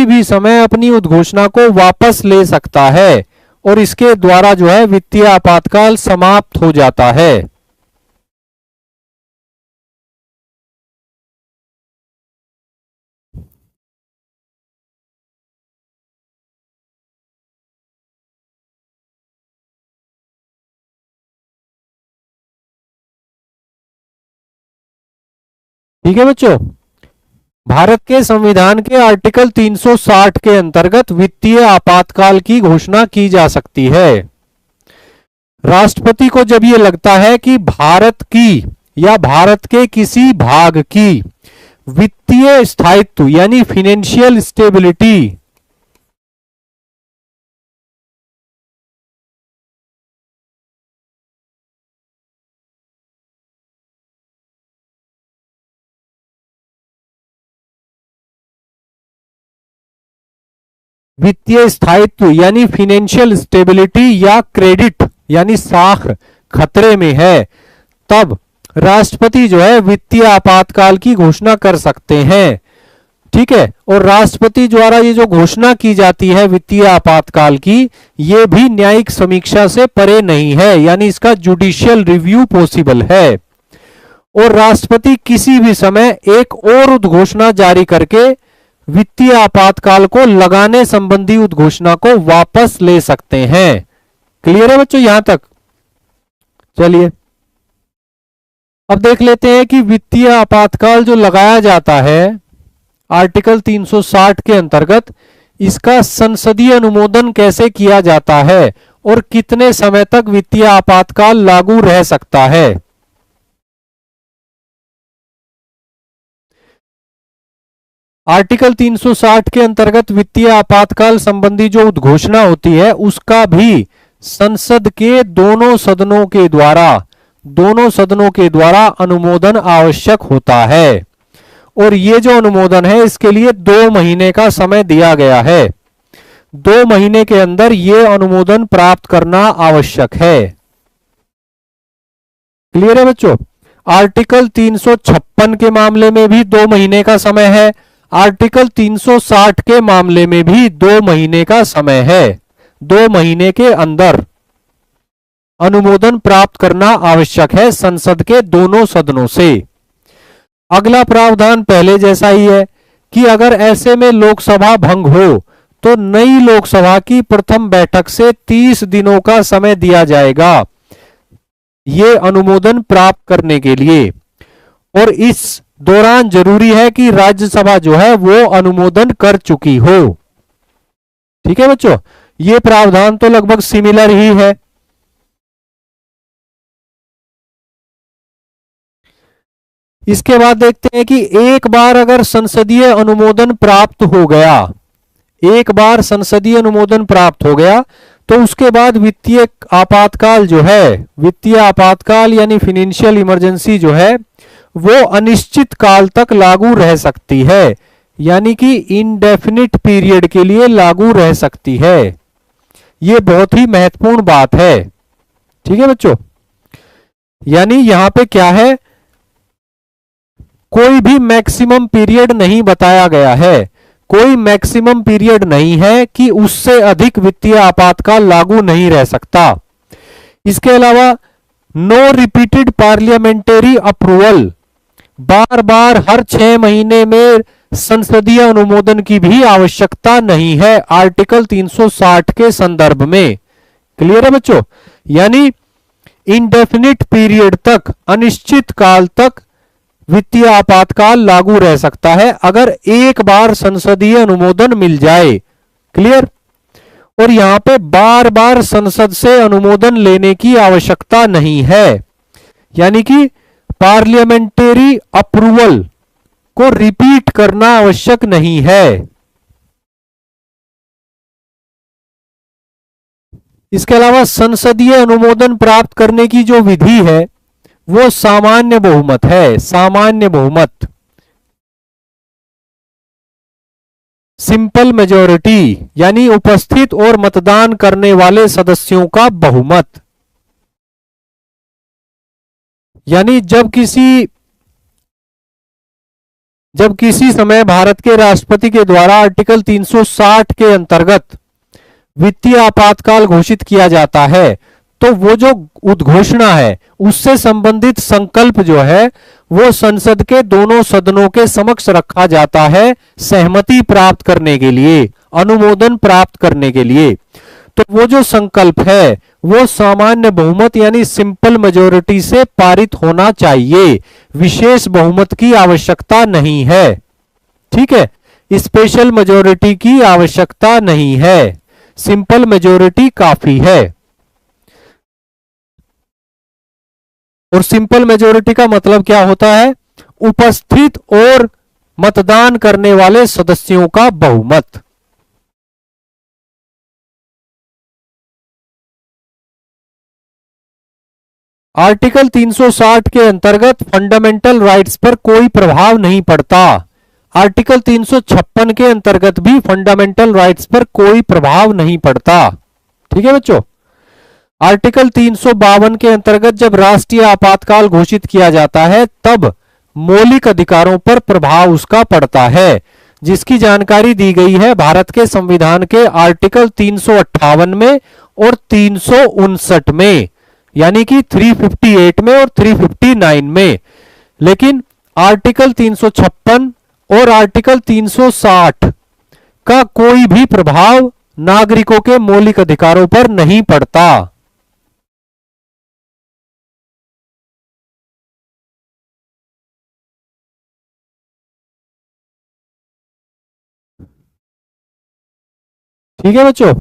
भी समय अपनी उद्घोषणा को वापस ले सकता है और इसके द्वारा जो है वित्तीय आपातकाल समाप्त हो जाता है। ठीक है बच्चों, भारत के संविधान के आर्टिकल 360 के अंतर्गत वित्तीय आपातकाल की घोषणा की जा सकती है। राष्ट्रपति को जब यह लगता है कि भारत की या भारत के किसी भाग की वित्तीय स्थायित्व यानी फाइनेंशियल स्टेबिलिटी वित्तीय स्थायित्व यानी फाइनेंशियल स्टेबिलिटी या क्रेडिट यानी साख खतरे में है, तब राष्ट्रपति जो है वित्तीय आपातकाल की घोषणा कर सकते हैं। ठीक है, और राष्ट्रपति द्वारा ये जो घोषणा की जाती है वित्तीय आपातकाल की, ये भी न्यायिक समीक्षा से परे नहीं है, यानी इसका जुडिशियल रिव्यू पॉसिबल है। और राष्ट्रपति किसी भी समय एक और उद्घोषणा जारी करके वित्तीय आपातकाल को लगाने संबंधी उद्घोषणा को वापस ले सकते हैं। क्लियर है बच्चों यहां तक? चलिए अब देख लेते हैं कि वित्तीय आपातकाल जो लगाया जाता है आर्टिकल 360 के अंतर्गत, इसका संसदीय अनुमोदन कैसे किया जाता है और कितने समय तक वित्तीय आपातकाल लागू रह सकता है। आर्टिकल 360 के अंतर्गत वित्तीय आपातकाल संबंधी जो उद्घोषणा होती है उसका भी संसद के दोनों सदनों के द्वारा अनुमोदन आवश्यक होता है। और ये जो अनुमोदन है इसके लिए 2 महीने का समय दिया गया है। 2 महीने के अंदर ये अनुमोदन प्राप्त करना आवश्यक है। क्लियर है बच्चों? आर्टिकल 356 के मामले में भी 2 महीने का समय है, आर्टिकल 360 के मामले में भी 2 महीने का समय है। 2 महीने के अंदर अनुमोदन प्राप्त करना आवश्यक है संसद के दोनों सदनों से। अगला प्रावधान पहले जैसा ही है कि अगर ऐसे में लोकसभा भंग हो तो नई लोकसभा की प्रथम बैठक से 30 दिनों का समय दिया जाएगा ये अनुमोदन प्राप्त करने के लिए। और इस दौरान जरूरी है कि राज्यसभा जो है वो अनुमोदन कर चुकी हो। ठीक है बच्चों, ये प्रावधान तो लगभग सिमिलर ही है। इसके बाद देखते हैं कि एक बार अगर संसदीय अनुमोदन प्राप्त हो गया, एक बार संसदीय अनुमोदन प्राप्त हो गया तो उसके बाद वित्तीय आपातकाल जो है, वित्तीय आपातकाल यानी फाइनेंशियल इमरजेंसी जो है वो अनिश्चित काल तक लागू रह सकती है, यानी कि इनडेफिनिट पीरियड के लिए लागू रह सकती है। यह बहुत ही महत्वपूर्ण बात है। ठीक है बच्चों, यानी यहां पे क्या है, कोई भी मैक्सिमम पीरियड नहीं बताया गया है, कोई मैक्सिमम पीरियड नहीं है कि उससे अधिक वित्तीय आपातकाल लागू नहीं रह सकता। इसके अलावा नो रिपीटेड पार्लियामेंट्री अप्रूवल, बार बार हर 6 महीने में संसदीय अनुमोदन की भी आवश्यकता नहीं है आर्टिकल 360 के संदर्भ में। क्लियर है बच्चों? यानी इंडेफिनिट पीरियड तक, अनिश्चित काल तक वित्तीय आपातकाल लागू रह सकता है अगर एक बार संसदीय अनुमोदन मिल जाए। क्लियर? और यहां पे बार बार संसद से अनुमोदन लेने की आवश्यकता नहीं है, यानी कि पार्लियामेंट्री अप्रूवल को रिपीट करना आवश्यक नहीं है। इसके अलावा संसदीय अनुमोदन प्राप्त करने की जो विधि है वो सामान्य बहुमत है, सामान्य बहुमत, सिंपल मेजॉरिटी, यानी उपस्थित और मतदान करने वाले सदस्यों का बहुमत। यानी जब किसी समय भारत के राष्ट्रपति के द्वारा आर्टिकल 360 के अंतर्गत वित्तीय आपातकाल घोषित किया जाता है तो वो जो उद्घोषणा है उससे संबंधित संकल्प जो है वो संसद के दोनों सदनों के समक्ष रखा जाता है सहमति प्राप्त करने के लिए, अनुमोदन प्राप्त करने के लिए। तो वो जो संकल्प है वो सामान्य बहुमत यानी सिंपल मेजॉरिटी से पारित होना चाहिए, विशेष बहुमत की आवश्यकता नहीं है। ठीक है, स्पेशल मेजॉरिटी की आवश्यकता नहीं है, सिंपल मेजॉरिटी काफी है। और सिंपल मेजॉरिटी का मतलब क्या होता है? उपस्थित और मतदान करने वाले सदस्यों का बहुमत। आर्टिकल 360 के अंतर्गत फंडामेंटल राइट्स पर कोई प्रभाव नहीं पड़ता। आर्टिकल 356 के अंतर्गत भी फंडामेंटल राइट्स पर कोई प्रभाव नहीं पड़ता। ठीक है बच्चों? आर्टिकल 352 के अंतर्गत जब राष्ट्रीय आपातकाल घोषित किया जाता है तब मौलिक अधिकारों पर प्रभाव उसका पड़ता है, जिसकी जानकारी दी गई है भारत के संविधान के आर्टिकल 358 में और 359 में, यानी कि 358 में और 359 में। लेकिन आर्टिकल 356 और आर्टिकल 360 का कोई भी प्रभाव नागरिकों के मौलिक अधिकारों पर नहीं पड़ता। ठीक है बच्चों,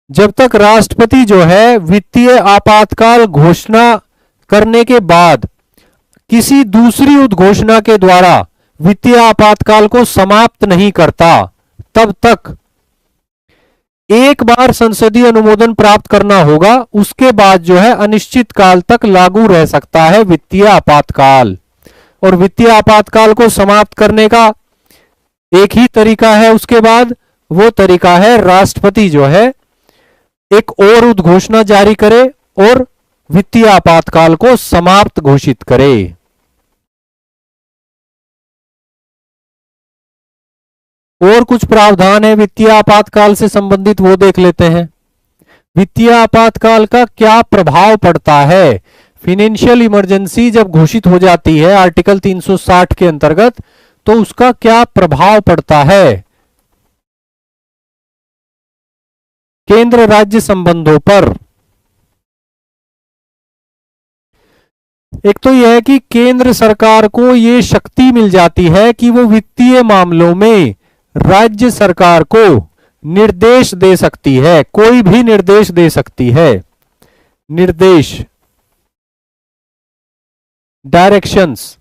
जब तक राष्ट्रपति जो है वित्तीय आपातकाल घोषणा करने के बाद किसी दूसरी उद्घोषणा के द्वारा वित्तीय आपातकाल को समाप्त नहीं करता, तब तक एक बार संसदीय अनुमोदन प्राप्त करना होगा। उसके बाद जो है अनिश्चित काल तक लागू रह सकता है वित्तीय आपातकाल। और वित्तीय आपातकाल को समाप्त करने का एक ही तरीका है, उसके बाद वो तरीका है राष्ट्रपति जो है एक और उद्घोषणा जारी करे और वित्तीय आपातकाल को समाप्त घोषित करे। और कुछ प्रावधान है वित्तीय आपातकाल से संबंधित, वो देख लेते हैं। वित्तीय आपातकाल का क्या प्रभाव पड़ता है? फाइनेंशियल इमरजेंसी जब घोषित हो जाती है आर्टिकल 360 के अंतर्गत, तो उसका क्या प्रभाव पड़ता है केंद्र राज्य संबंधों पर? एक तो यह है कि केंद्र सरकार को यह शक्ति मिल जाती है कि वो वित्तीय मामलों में राज्य सरकार को निर्देश दे सकती है, कोई भी निर्देश दे सकती है। निर्देश, डायरेक्शंस।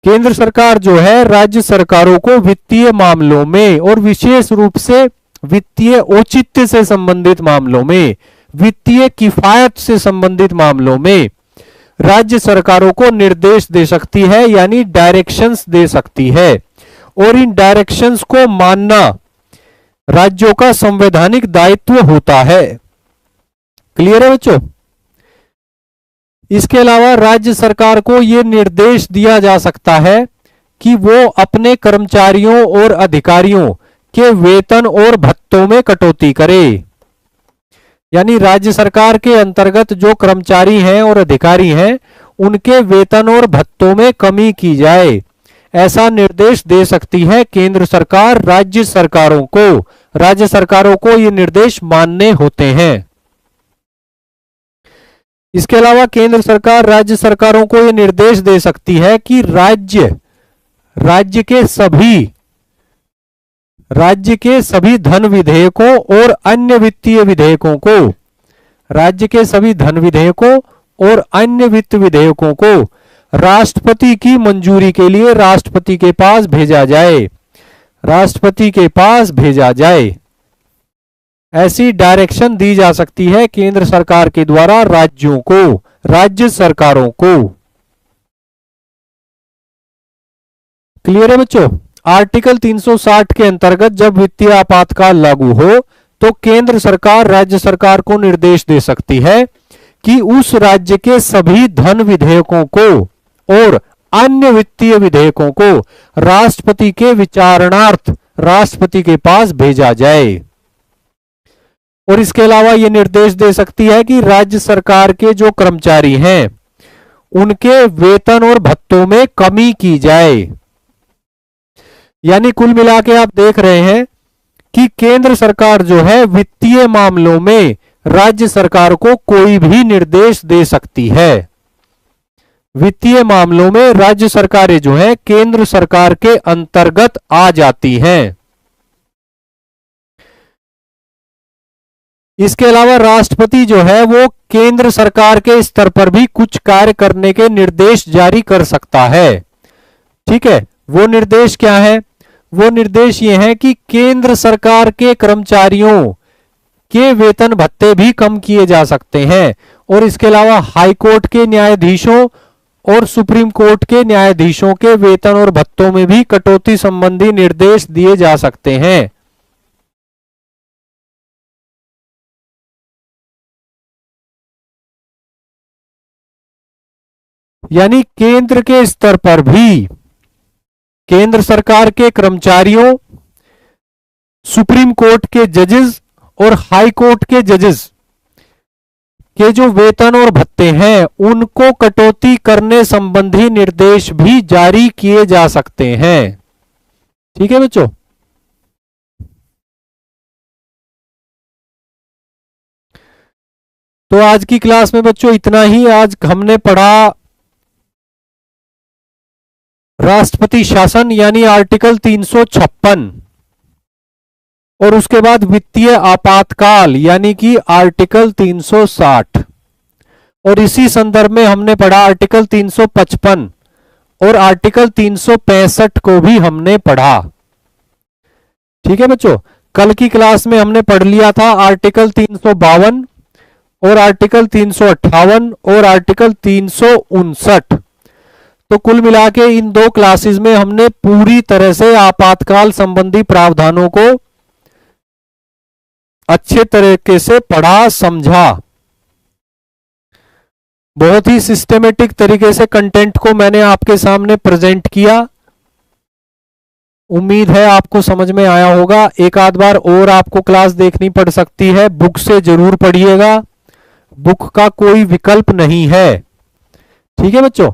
केंद्र सरकार जो है राज्य सरकारों को वित्तीय मामलों में और विशेष रूप से वित्तीय औचित्य से संबंधित मामलों में, वित्तीय किफायत से संबंधित मामलों में राज्य सरकारों को निर्देश दे सकती है, यानी डायरेक्शंस दे सकती है। और इन डायरेक्शंस को मानना राज्यों का संवैधानिक दायित्व होता है। क्लियर है बच्चों? इसके अलावा राज्य सरकार को यह निर्देश दिया जा सकता है कि वो अपने कर्मचारियों और अधिकारियों के वेतन और भत्तों में कटौती करे। यानी राज्य सरकार के अंतर्गत जो कर्मचारी हैं और अधिकारी हैं उनके वेतन और भत्तों में कमी की जाए, ऐसा निर्देश दे सकती है केंद्र सरकार राज्य सरकारों को। राज्य सरकारों को ये निर्देश मानने होते हैं। इसके अलावा केंद्र सरकार राज्य सरकारों को यह निर्देश दे सकती है कि राज्य के सभी धन विधेयकों और अन्य वित्तीय विधेयकों को, राज्य के सभी धन विधेयकों और अन्य वित्त विधेयकों को राष्ट्रपति की मंजूरी के लिए राष्ट्रपति के पास भेजा जाए, राष्ट्रपति के पास भेजा जाए। ऐसी डायरेक्शन दी जा सकती है केंद्र सरकार के द्वारा राज्यों को, राज्य सरकारों को। क्लियर है बच्चों? आर्टिकल 360 के अंतर्गत जब वित्तीय आपातकाल लागू हो तो केंद्र सरकार राज्य सरकार को निर्देश दे सकती है कि उस राज्य के सभी धन विधेयकों को और अन्य वित्तीय विधेयकों को राष्ट्रपति के विचारणार्थ राष्ट्रपति के पास भेजा जाए। और इसके अलावा यह निर्देश दे सकती है कि राज्य सरकार के जो कर्मचारी हैं उनके वेतन और भत्तों में कमी की जाए। यानी कुल मिला के आप देख रहे हैं कि केंद्र सरकार जो है वित्तीय मामलों में राज्य सरकार को कोई भी निर्देश दे सकती है। वित्तीय मामलों में राज्य सरकारें जो है केंद्र सरकार के अंतर्गत आ जाती हैं। इसके अलावा राष्ट्रपति जो है वो केंद्र सरकार के स्तर पर भी कुछ कार्य करने के निर्देश जारी कर सकता है। ठीक है, वो निर्देश क्या है? वो निर्देश ये है कि केंद्र सरकार के कर्मचारियों के वेतन भत्ते भी कम किए जा सकते हैं। और इसके अलावा हाई कोर्ट के न्यायाधीशों और सुप्रीम कोर्ट के न्यायाधीशों के वेतन और भत्तों में भी कटौती संबंधी निर्देश दिए जा सकते हैं। यानी केंद्र के स्तर पर भी केंद्र सरकार के कर्मचारियों, सुप्रीम कोर्ट के जजेस और हाई कोर्ट के जजेस के जो वेतन और भत्ते हैं उनको कटौती करने संबंधी निर्देश भी जारी किए जा सकते हैं। ठीक है बच्चों। तो आज की क्लास में बच्चों इतना ही। आज हमने पढ़ा राष्ट्रपति शासन यानी आर्टिकल 356 और उसके बाद वित्तीय आपातकाल यानी कि आर्टिकल 360 और इसी संदर्भ में हमने पढ़ा आर्टिकल 355 और आर्टिकल 365 को भी हमने पढ़ा। ठीक है बच्चों। कल की क्लास में हमने पढ़ लिया था आर्टिकल 352 और आर्टिकल 358 और आर्टिकल 359। तो कुल मिला के इन दो क्लासेस में हमने पूरी तरह से आपातकाल संबंधी प्रावधानों को अच्छे तरीके से पढ़ा समझा। बहुत ही सिस्टमेटिक तरीके से कंटेंट को मैंने आपके सामने प्रेजेंट किया। उम्मीद है आपको समझ में आया होगा। एक आध बार और आपको क्लास देखनी पड़ सकती है। बुक से जरूर पढ़िएगा, बुक का कोई विकल्प नहीं है। ठीक है बच्चों।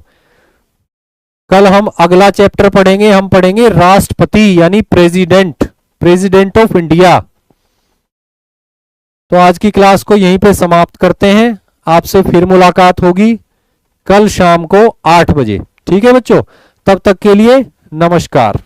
कल हम अगला चैप्टर पढ़ेंगे। हम पढ़ेंगे राष्ट्रपति यानी प्रेसिडेंट, प्रेसिडेंट ऑफ इंडिया। तो आज की क्लास को यहीं पे समाप्त करते हैं। आपसे फिर मुलाकात होगी कल शाम को 8 बजे। ठीक है बच्चों। तब तक के लिए नमस्कार।